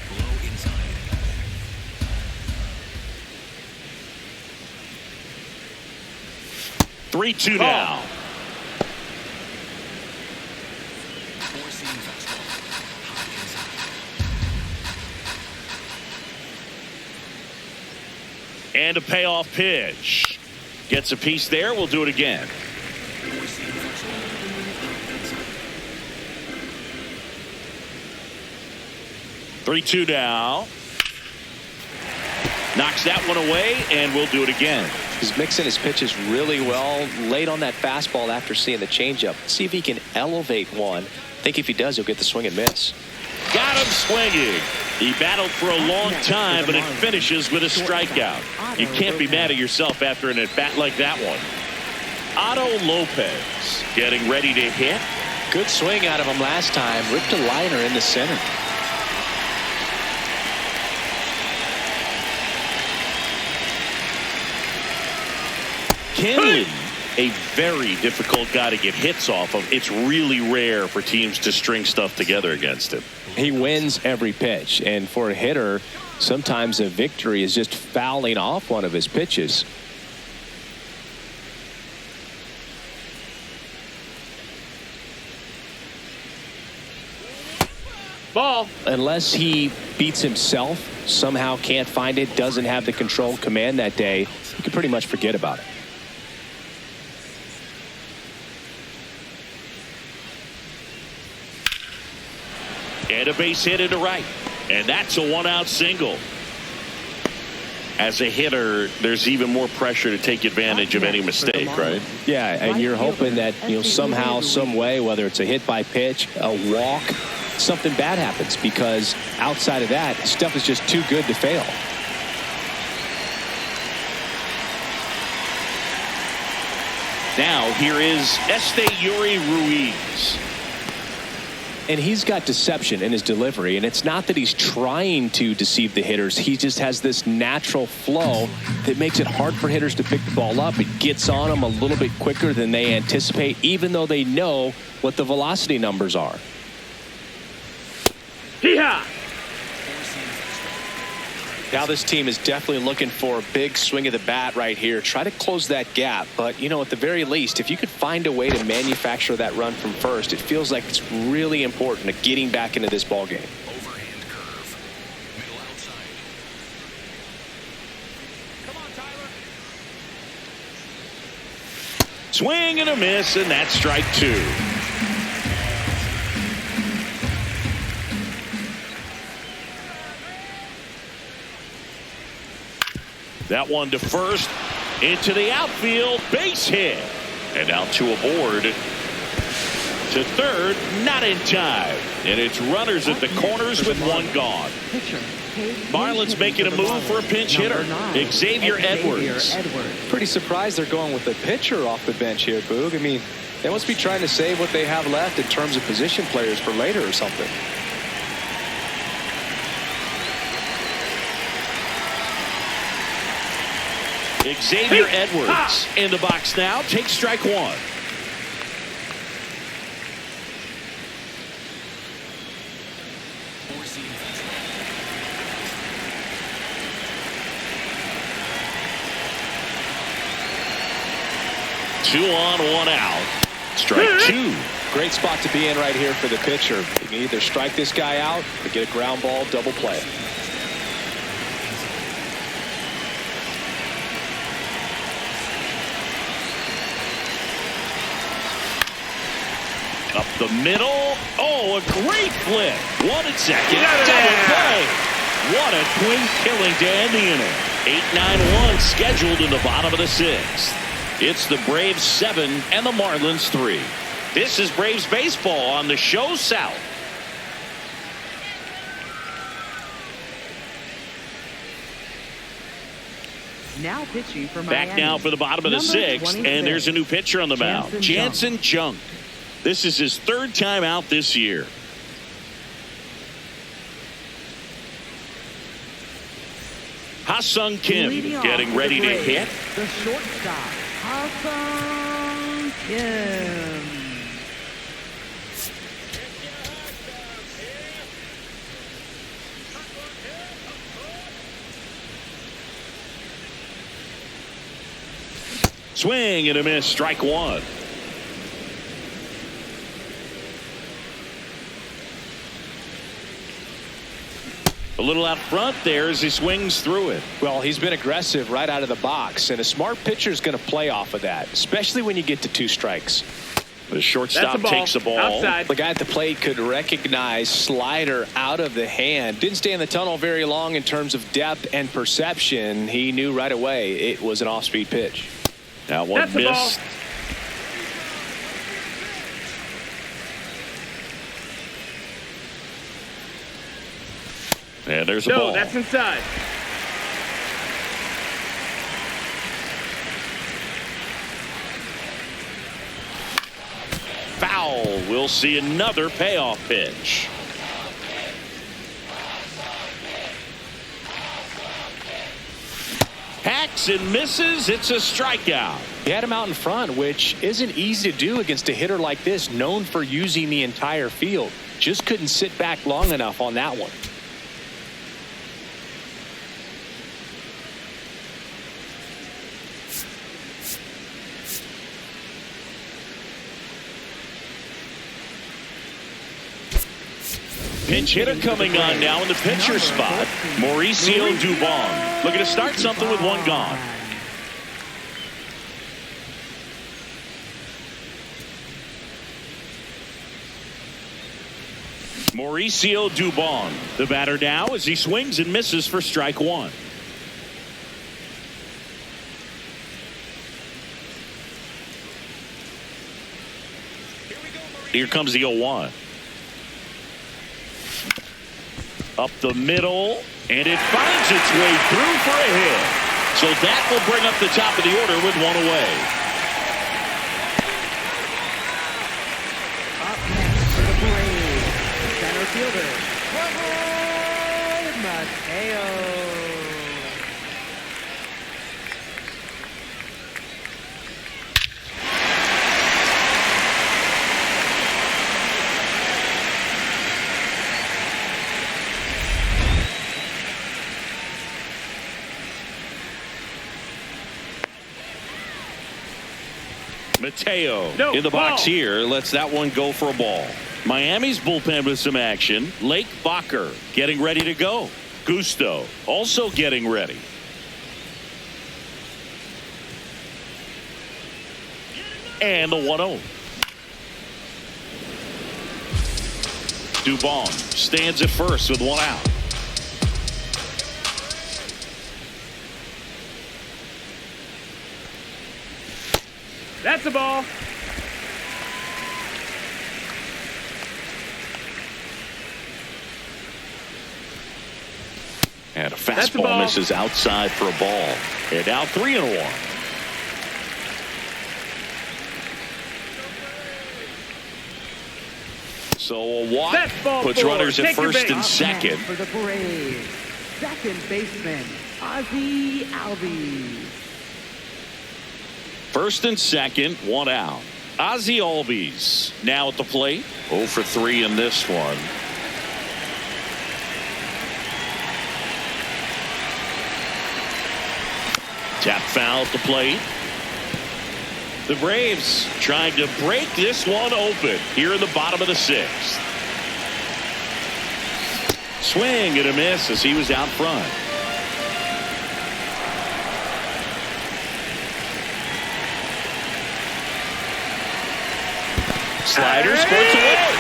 Speaker 5: Blow inside.
Speaker 1: 3-2 now.
Speaker 5: Four-seam fastball. High inside.
Speaker 1: And a payoff pitch. Gets a piece there. We'll do it again.
Speaker 5: Four-seam fastball. High inside.
Speaker 1: 3-2 now. Knocks that one away, and we'll do it again.
Speaker 2: He's mixing his pitches really well. Late on that fastball after seeing the changeup. See if he can elevate one. I think if he does, he'll get the swing and miss.
Speaker 1: Got him swinging. He battled for a long time, but it finishes with a strikeout. You can't be mad at yourself after an at-bat like that one. Otto Lopez getting ready to hit.
Speaker 2: Good swing out of him last time. Ripped a liner in the center.
Speaker 1: Kinley, a very difficult guy to get hits off of. It's really rare for teams to string stuff together against him.
Speaker 2: He wins every pitch, and for a hitter, sometimes a victory is just fouling off one of his pitches.
Speaker 4: Ball.
Speaker 2: Unless he beats himself, somehow can't find it, doesn't have the control command that day, you can pretty much forget about it.
Speaker 1: And a base hit into right. And that's a one-out single. As a hitter, there's even more pressure to take advantage of any mistake, right?
Speaker 2: Yeah, and you're hoping that, somehow, some way, whether it's a hit by pitch, a walk, something bad happens, because outside of that, stuff is just too good to fail.
Speaker 1: Now, here is Esteury Ruiz.
Speaker 2: And he's got deception in his delivery, and it's not that he's trying to deceive the hitters. He just has this natural flow that makes it hard for hitters to pick the ball up. It gets on them a little bit quicker than they anticipate, even though they know what the velocity numbers are.
Speaker 4: Hee-haw!
Speaker 2: Now this team is definitely looking for a big swing of the bat right here. Try to close that gap. But, at the very least, if you could find a way to manufacture that run from first, it feels like it's really important to getting back into this ball game.
Speaker 5: Overhand curve. Middle outside.
Speaker 4: Come on, Tyler.
Speaker 1: Swing and a miss, and that's strike two. That one to first, into the outfield, base hit. And out to aboard. To third, not in time. And it's runners at the corners with one gone. Marlins making a move for a pinch hitter, Xavier Edwards.
Speaker 2: Pretty surprised they're going with the pitcher off the bench here, Boog. I mean, they must be trying to save what they have left in terms of position players for later or something.
Speaker 1: Xavier Edwards in the box now. Takes strike one.
Speaker 5: Four-seam fastball.
Speaker 1: 2 on, 1 out. Strike two.
Speaker 2: Great spot to be in right here for the pitcher. You can either strike this guy out or get a ground ball, double play.
Speaker 1: Up the middle. Oh, a great flip. 1 and second.
Speaker 4: Double
Speaker 1: Play. What a twin killing to end the inning. 8-9-1 scheduled in the bottom of the 6th. It's the Braves 7 and the Marlins 3. This is Braves baseball on the show South.
Speaker 3: Now pitching for Miami.
Speaker 1: Back now for the bottom of the 6th, and there's a new pitcher on the mound, Jansen Junk. This is his 3rd time out this year. Ha-Sung Kim getting ready to hit.
Speaker 3: The shortstop, Ha-Sung Kim.
Speaker 1: Swing and a miss, strike one. A little out front there as he swings through it.
Speaker 2: Well, he's been aggressive right out of the box, and a smart pitcher is going to play off of that, especially when you get to 2 strikes.
Speaker 1: The shortstop takes the ball.
Speaker 4: Outside.
Speaker 2: The guy at the plate could recognize slider out of the hand. Didn't stay in the tunnel very long in terms of depth and perception. He knew right away it was an off-speed pitch.
Speaker 1: That one missed. And there's a ball.
Speaker 4: No, that's inside.
Speaker 1: Foul. We'll see another payoff pitch. Hacks and misses. It's a strikeout.
Speaker 2: He had him out in front, which isn't easy to do against a hitter like this, known for using the entire field. Just couldn't sit back long enough on that one.
Speaker 1: Pinch hitter coming on now in the pitcher spot. Mauricio Dubon looking to start something with one gone. Mauricio Dubon, the batter now as he swings and misses for strike one. Here comes the 0-1. Up the middle, and it finds its way through for a hit. So that will bring up the top of the order with one away.
Speaker 3: Up next for the Braves, center fielder, Mateo.
Speaker 1: Mateo in the box here lets that one go for a ball. Miami's bullpen with some action. Lake Bacher getting ready to go. Gusto also getting ready. And the 1-0. Dubon stands at first with one out.
Speaker 4: That's the ball.
Speaker 1: And a fastball misses outside for a ball. And now 3-1. So a walk puts runners at first and second.
Speaker 3: For the Braves, second baseman, Ozzie Albies.
Speaker 1: First and second, one out. Ozzie Albies now at the plate. 0 for 3 in this one. Tap foul at the plate. The Braves trying to break this one open here in the bottom of the 6th. Swing and a miss as he was out front. Slider squirts away.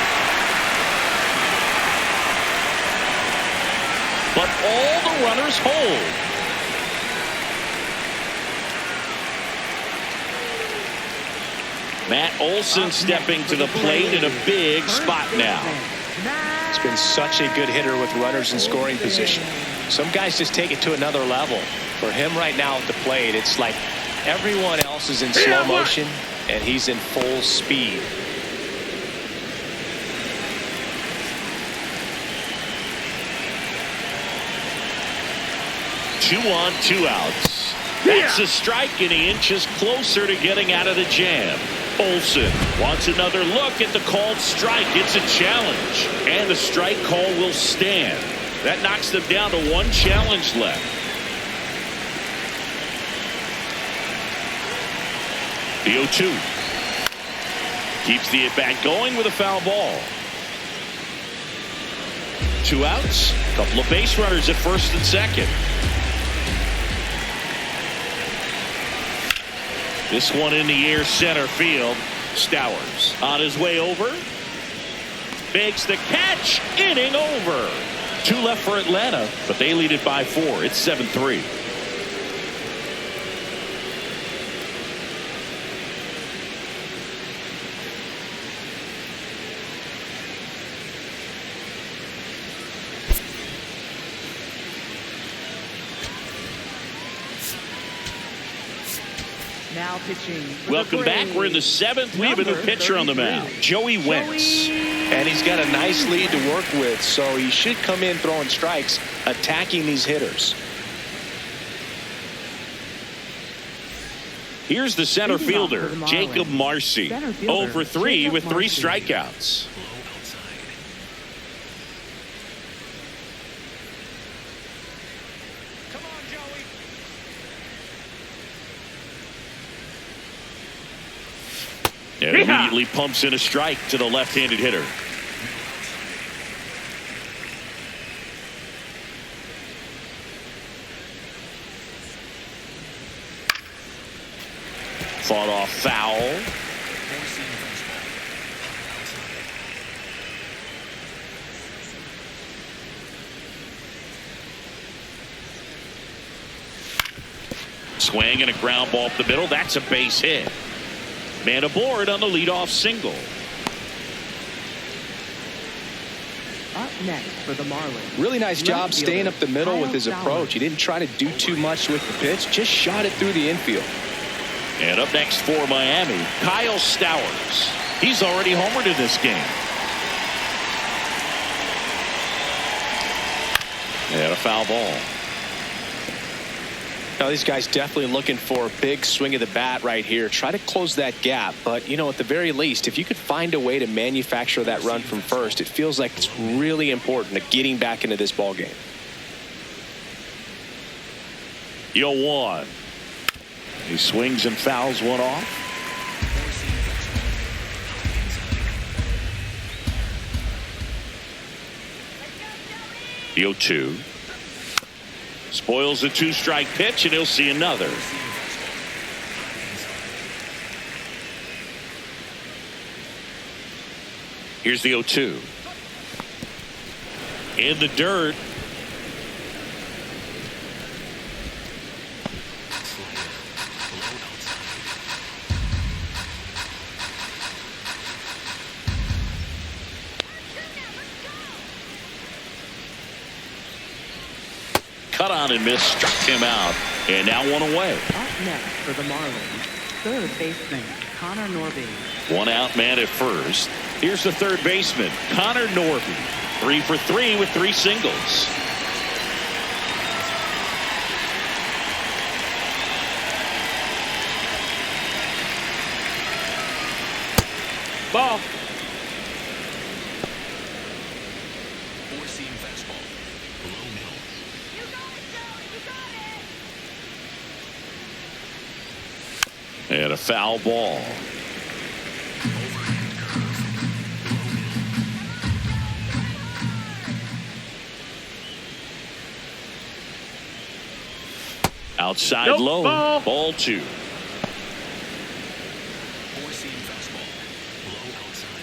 Speaker 1: But all the runners hold. Matt Olson stepping to the plate in a big spot now.
Speaker 2: He's been such a good hitter with runners in scoring position. Some guys just take it to another level. For him right now at the plate, it's like everyone else is in slow motion and he's in full speed.
Speaker 1: Two on, 2 outs. That's a strike, and he inches closer to getting out of the jam. Olson wants another look at the called strike. It's a challenge, and the strike call will stand. That knocks them down to 1 challenge left. The 0-2 keeps the at-bat going with a foul ball. 2 outs, a couple of base runners at first and second. This one in the air center field. Stowers on his way over. Makes the catch. Inning over. 2 left for Atlanta, but they lead it by 4. It's 7-3.
Speaker 3: Now pitching.
Speaker 1: Welcome back. We're in the 7th. We have a new pitcher on the mound, Joey Wentz.
Speaker 2: And he's got a nice lead to work with, so he should come in throwing strikes, attacking these hitters.
Speaker 1: Here's the center fielder, Jacob Marcy. 0 for 3 with 3 strikeouts. And immediately pumps in a strike to the left-handed hitter. Fought off foul. Swing and a ground ball up the middle. That's a base hit. Man aboard on the leadoff single.
Speaker 3: Up next for the Marlins.
Speaker 2: Really nice job staying up the middle with his approach. He didn't try to do too much with the pitch, just shot it through the infield.
Speaker 1: And up next for Miami, Kyle Stowers. He's already homered in this game. And a foul ball.
Speaker 2: Now these guys definitely looking for a big swing of the bat right here. Try to close that gap. But, you know, at the very least, if you could find a way to manufacture that run from first, it feels like it's really important to getting back into this ball game.
Speaker 1: 0-1. He swings and fouls one off. The 0-2. Spoils the 2-strike pitch, and he'll see another. Here's the 0-2. In the dirt. Cut on and miss, struck him out, and now one away.
Speaker 3: Up next for the Marlins, third baseman Connor Norby.
Speaker 1: 1 out man at first. Here's the third baseman, Connor Norby. 3 for 3 with 3 singles.
Speaker 4: Ball.
Speaker 5: Four-seam fastball. Below middle.
Speaker 1: And a foul ball. Outside
Speaker 4: Nope,
Speaker 1: low.
Speaker 4: ball
Speaker 1: 2.
Speaker 5: Four-seam fastball. Below outside.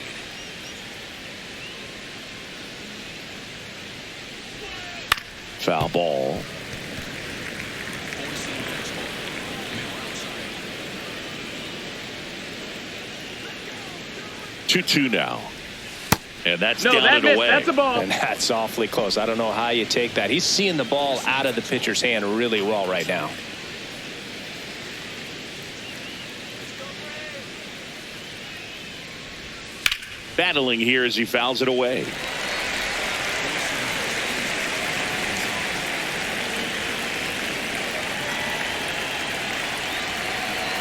Speaker 1: Foul ball.
Speaker 5: Four-seam fastball. Middle outside.
Speaker 1: 2-2 now. And that's
Speaker 4: No,
Speaker 1: down
Speaker 4: that
Speaker 1: and
Speaker 4: missed.
Speaker 1: away.
Speaker 4: That's a ball.
Speaker 2: And that's awfully close. I don't know how you take that. He's seeing the ball out of the pitcher's hand really well right now.
Speaker 1: Battling here as he fouls it away.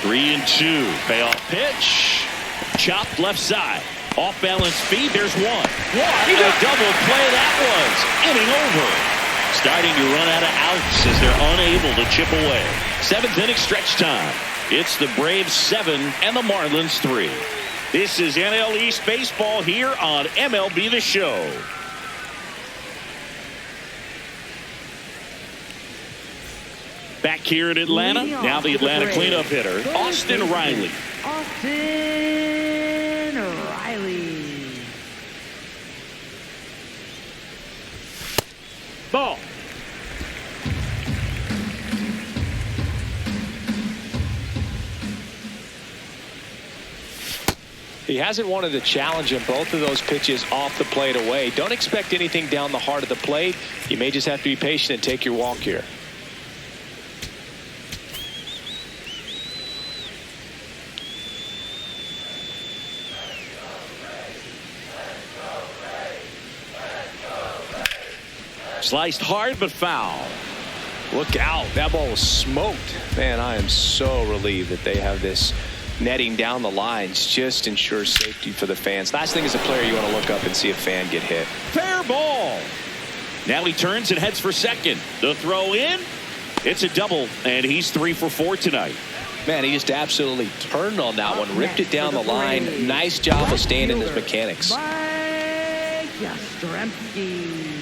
Speaker 1: Three and 2. Payoff pitch. Chopped left side. Off balance feed. There's one. What a double play that was. Inning over. Starting to run out of outs as they're unable to chip away. 7th inning stretch time. It's the Braves 7 and the Marlins 3. This is NL East baseball here on MLB The Show. Back here in Atlanta, now the Atlanta cleanup hitter, Austin Riley.
Speaker 3: Austin
Speaker 4: Ball.
Speaker 2: He hasn't wanted to challenge him. Both of those pitches off the plate away. Don't expect anything down the heart of the plate. You may just have to be patient and take your walk here.
Speaker 1: Sliced hard but foul.
Speaker 2: Look out. That ball was smoked. Man, I am so relieved that they have this netting down the lines. Just ensures safety for the fans. Last thing as a player, you want to look up and see a fan get hit.
Speaker 1: Fair ball. Now he turns and heads for second. The throw in. It's a double, and he's 3 for 4 tonight.
Speaker 2: Man, he just absolutely turned on that one. Ripped it down the line. Nice job of staying in his mechanics.
Speaker 3: Mike Yastrzemski.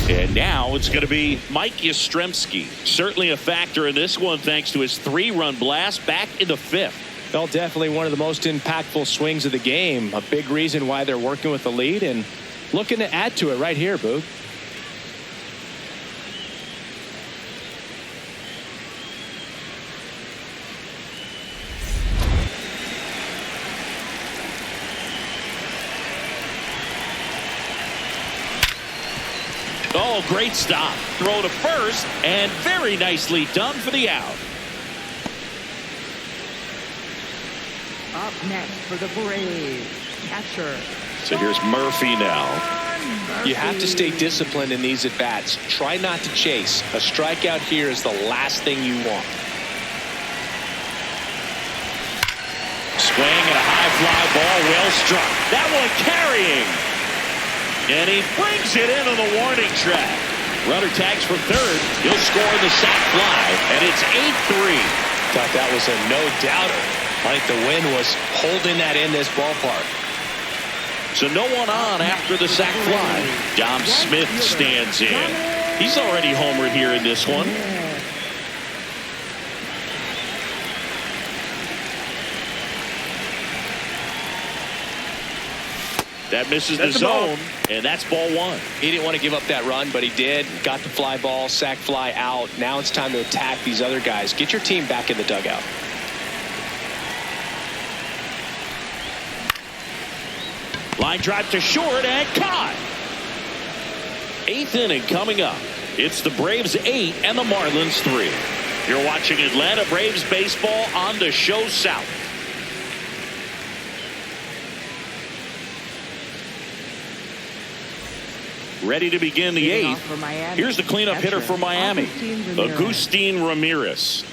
Speaker 1: And now it's going to be Mike Yastrzemski. Certainly a factor in this one thanks to his 3-run blast back in the 5th.
Speaker 2: Well, definitely one of the most impactful swings of the game. A big reason why they're working with the lead and looking to add to it right here, Boog.
Speaker 1: Oh, great stop. Throw to first, and very nicely done for the out.
Speaker 3: Up next for the Braves, catcher.
Speaker 1: So here's Murphy now.
Speaker 2: You have to stay disciplined in these at-bats. Try not to chase. A strikeout here is the last thing you want.
Speaker 1: Swing and a high fly ball, well struck. That one carrying. And he brings it into the warning track. Runner tags for third. He'll score the sac fly, and it's 8-3.
Speaker 2: Thought that was a no-doubter. I think the wind was holding that in this ballpark.
Speaker 1: So no one on after the sac fly. Dom Smith stands in. He's already homered here in this one. That misses the zone, and that's ball 1.
Speaker 2: He didn't want to give up that run, but he did. Got the fly ball, sac fly out. Now it's time to attack these other guys. Get your team back in the dugout.
Speaker 1: Line drive to short and caught. 8th inning coming up. It's the Braves 8 and the Marlins 3. You're watching Atlanta Braves baseball on the Show South. Ready to begin the 8th. Here's the cleanup hitter for Miami, Agustin Ramirez.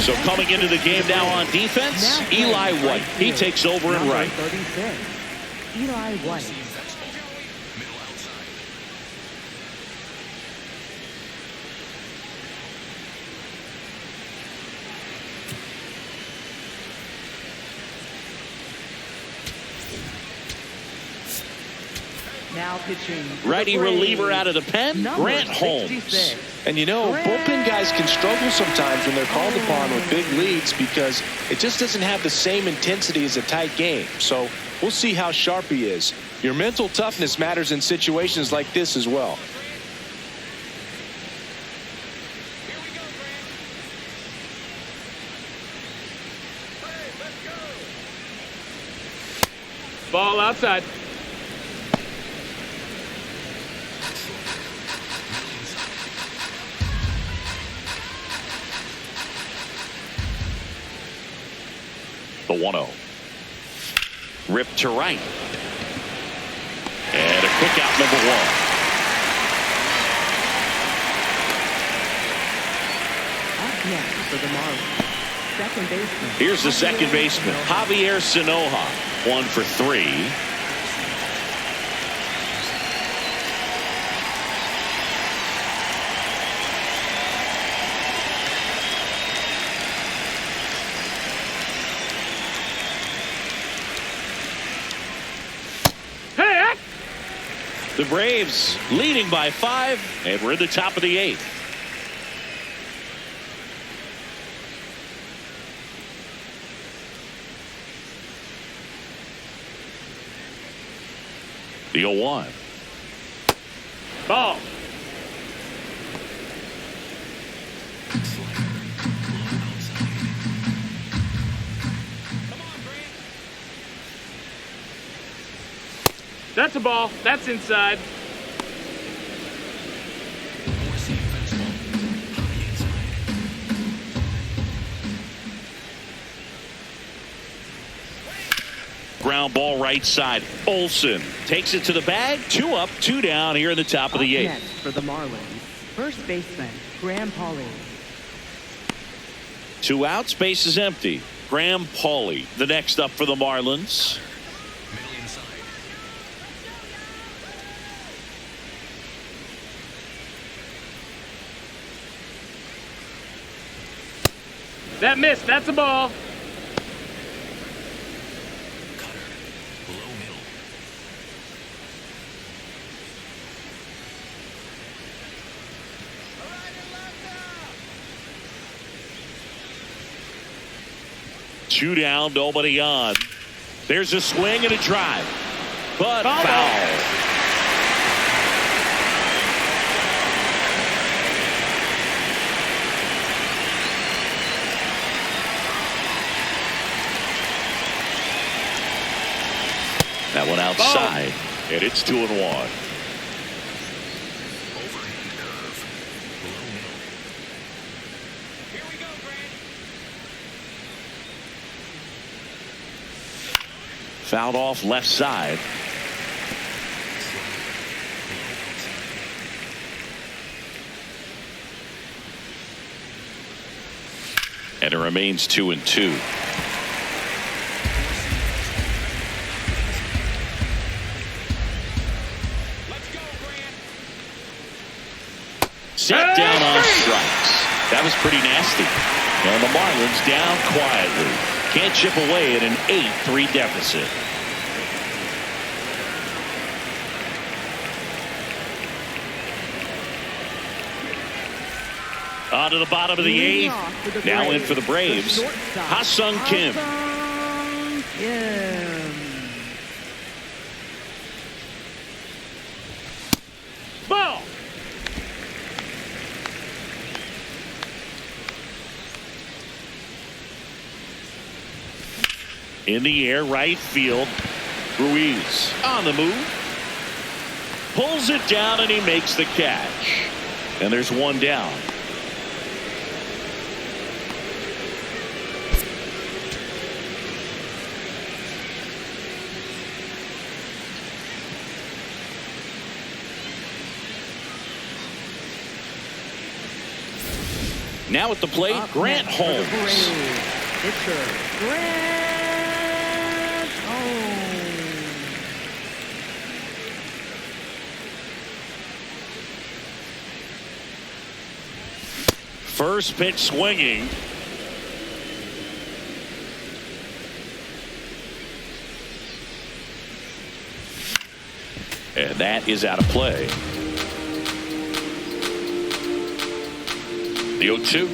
Speaker 1: So coming into the game now on defense, Eli White. He takes over in right.
Speaker 3: 36, Eli White. Now pitching.
Speaker 1: Righty reliever out of the pen, Grant Holmes.
Speaker 3: 66.
Speaker 2: And you know, bullpen guys can struggle sometimes when they're called upon with big leads because it just doesn't have the same intensity as a tight game. So we'll see how sharp he is. Your mental toughness matters in situations like this as well.
Speaker 4: Ball outside.
Speaker 1: The 1-0. Ripped to right. And a quick out, number 1.
Speaker 3: Up next for the Marlins, second baseman.
Speaker 1: Here's the second baseman, Javier Sinoja, 1 for 3. The Braves leading by 5, and we're in the top of the 8th. The 0-1.
Speaker 4: Ball. That's a ball. That's inside.
Speaker 1: Ground ball right side. Olsen takes it to the bag. 2 up, 2 down here in the top of the 8th.
Speaker 3: Next for the Marlins, first baseman Graham Pauley.
Speaker 1: 2 outs, base is empty. Graham Pauley, the next up for the Marlins.
Speaker 5: Middle inside.
Speaker 4: That missed. That's a ball.
Speaker 5: Cutter. Low middle.
Speaker 1: Two down, nobody on. There's a swing and a drive, but foul. That one outside, and it's 2-1.
Speaker 5: Overhand curve. Low middle.
Speaker 4: Here we go, Grant.
Speaker 1: Fouled off left side. And it remains 2-2. Set down on strikes. That was pretty nasty. And the Marlins down quietly. Can't chip away at an 8-3 deficit. On to the bottom of the 8th. Now in for the Braves. Ha-Sung Kim.
Speaker 4: Ball.
Speaker 1: In the air, right field. Ruiz on the move. Pulls it down and he makes the catch. And there's 1 down. Now at the plate, Grant Holmes.
Speaker 3: Pitcher Grant Holmes.
Speaker 1: First pitch swinging. And that is out of play. The 0-2.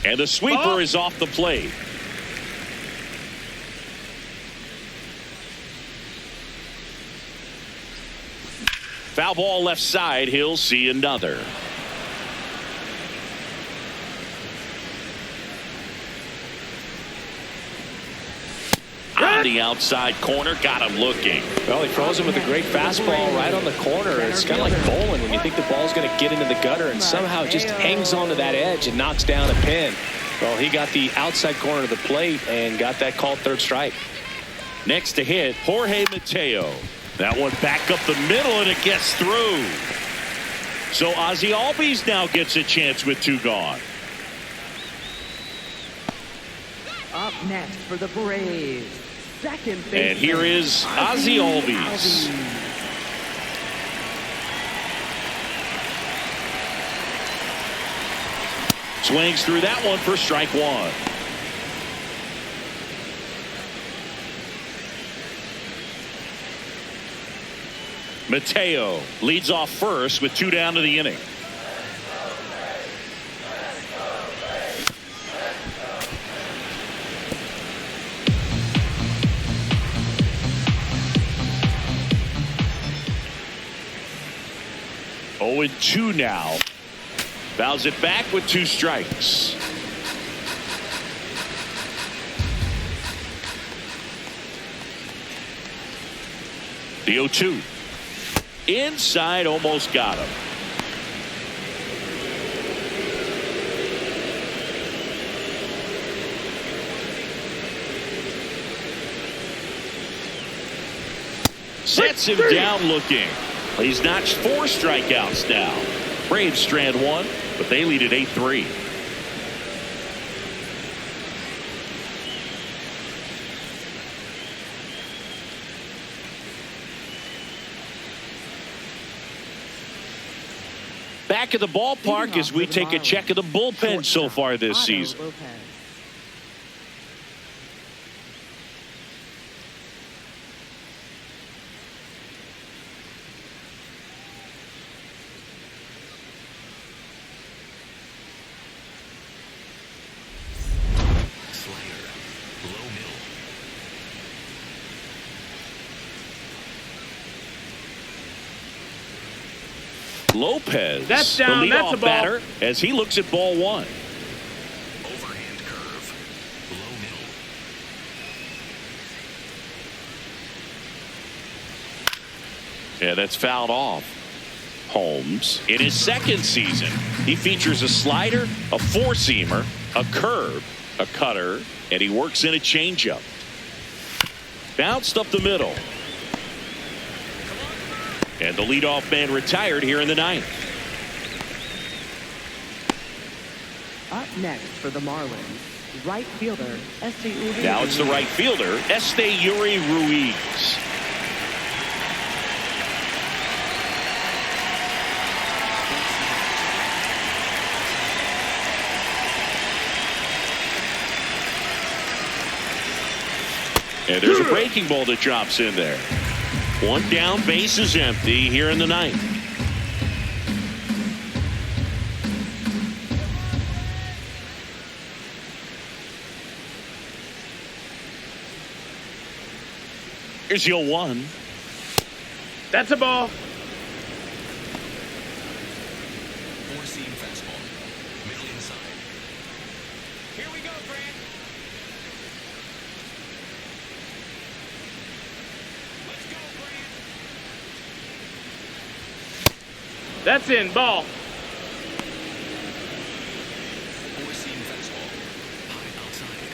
Speaker 1: And the sweeper is off the plate. Foul ball left side. He'll see another. On the outside corner, got him looking.
Speaker 2: Well, he throws him with a great fastball right on the corner. It's kind of like bowling when you think the ball's going to get into the gutter and somehow it just hangs onto that edge and knocks down a pin. Well, he got the outside corner of the plate and got that called third strike.
Speaker 1: Next to hit, Jorge Mateo. That one back up the middle and it gets through. So Ozzie Albies now gets a chance with 2 gone.
Speaker 3: Up next for the Braves, second baseman.
Speaker 1: And here is Ozzie Albies. Swings through that one for strike 1. Mateo leads off first with 2 down to the inning. Oh, and 2 now. Fouls it back with 2 strikes. The 0-2. Inside, almost got him. Sets him down looking. He's notched 4 strikeouts now. Braves strand 1, but they lead at 8-3. Back at the ballpark as we take a check of the bullpen so far this season. Lopez,
Speaker 4: that's down,
Speaker 1: the
Speaker 4: that's a
Speaker 1: leadoff
Speaker 4: ball.
Speaker 1: batter, as he looks at ball 1.
Speaker 5: Overhand curve. Below middle.
Speaker 1: Yeah, that's fouled off. Holmes, in his 2nd season, he features a slider, a 4-seamer, a curve, a cutter, and he works in a changeup. Bounced up the middle. And the leadoff man retired here in the 9th.
Speaker 3: Up next for the Marlins, right fielder, Esteury.
Speaker 1: Now it's the right fielder, Esteury Ruiz. And there's a breaking ball that drops in there. 1 down, base is empty here in the 9th. Here's the 0-1.
Speaker 4: That's a ball.
Speaker 5: 4-seam fastball. Middle inside.
Speaker 4: Here we go, Grant. Let's go, Grant. That's in. Ball.
Speaker 5: 4-seam fastball. High outside.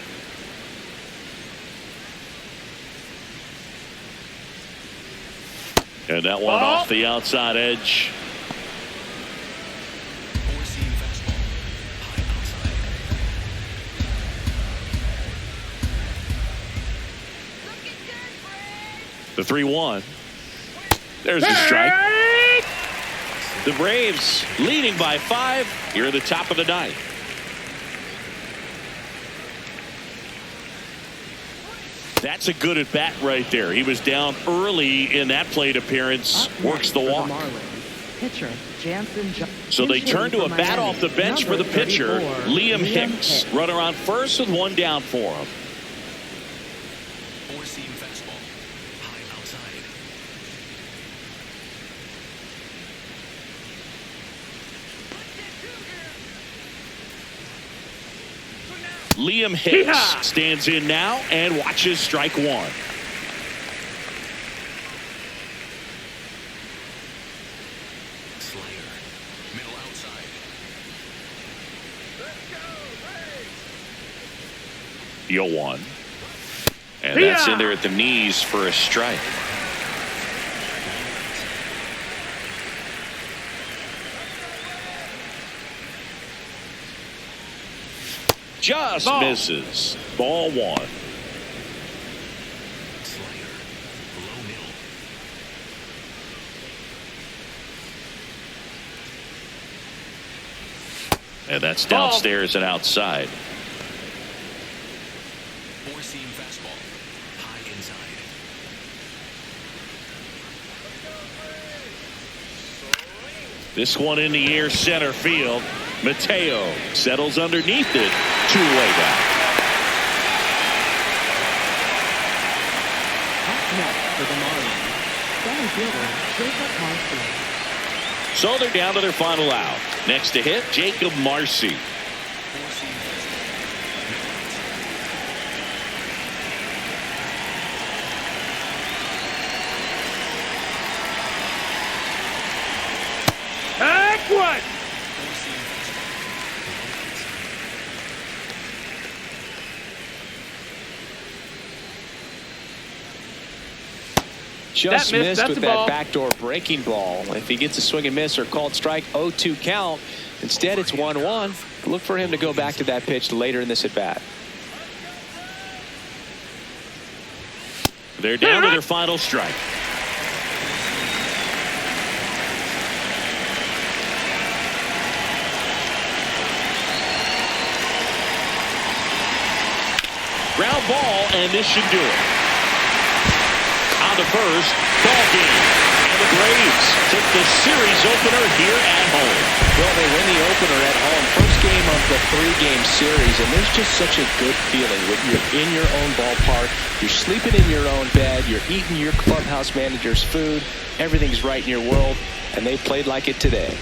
Speaker 1: And that one
Speaker 4: Ball.
Speaker 1: off the outside edge.
Speaker 5: 4-seam fastball. High outside.
Speaker 1: The 3-1. There's the strike. The Braves leading by 5 here at the top of the 9th. That's a good at bat right there. He was down early in that plate appearance. Works the walk.
Speaker 3: Pitcher, Jansen.
Speaker 1: So they turn to a bat off the bench for the pitcher, Liam Hicks. Runner on first with 1 down for him.
Speaker 5: 4-seam fastball. High outside.
Speaker 1: Liam Hicks stands in now and watches strike 1.
Speaker 5: Slider. Middle outside.
Speaker 1: The 0-1. And that's in there at the knees for a strike. Just misses. Ball 1.
Speaker 5: Slider. Below middle.
Speaker 1: And that's downstairs and outside.
Speaker 5: 4-seam fastball. High inside.
Speaker 1: This one in the air center field. Mateo settles underneath it. Two-way down.
Speaker 3: Up next for the Marlins, center fielder Jacob Marcy.
Speaker 1: So they're down to their final out. Next to hit, Jacob Marcy.
Speaker 4: Heck what?
Speaker 2: Just
Speaker 4: That missed.
Speaker 2: missed
Speaker 4: That's
Speaker 2: with
Speaker 4: a
Speaker 2: that
Speaker 4: ball.
Speaker 2: backdoor breaking ball. If he gets a swing and miss or called strike, 0-2 count. Instead, it's 1-1. Look for him to go back to that pitch later in this at bat.
Speaker 1: They're down to their final strike. Ground ball, and this should do it. On to first, ball game. And the Braves take the series opener here at home.
Speaker 2: Well, they win the opener at home. First game of the 3-game series, and there's just such a good feeling when you're in your own ballpark. You're sleeping in your own bed. You're eating your clubhouse manager's food. Everything's right in your world, and they played like it today.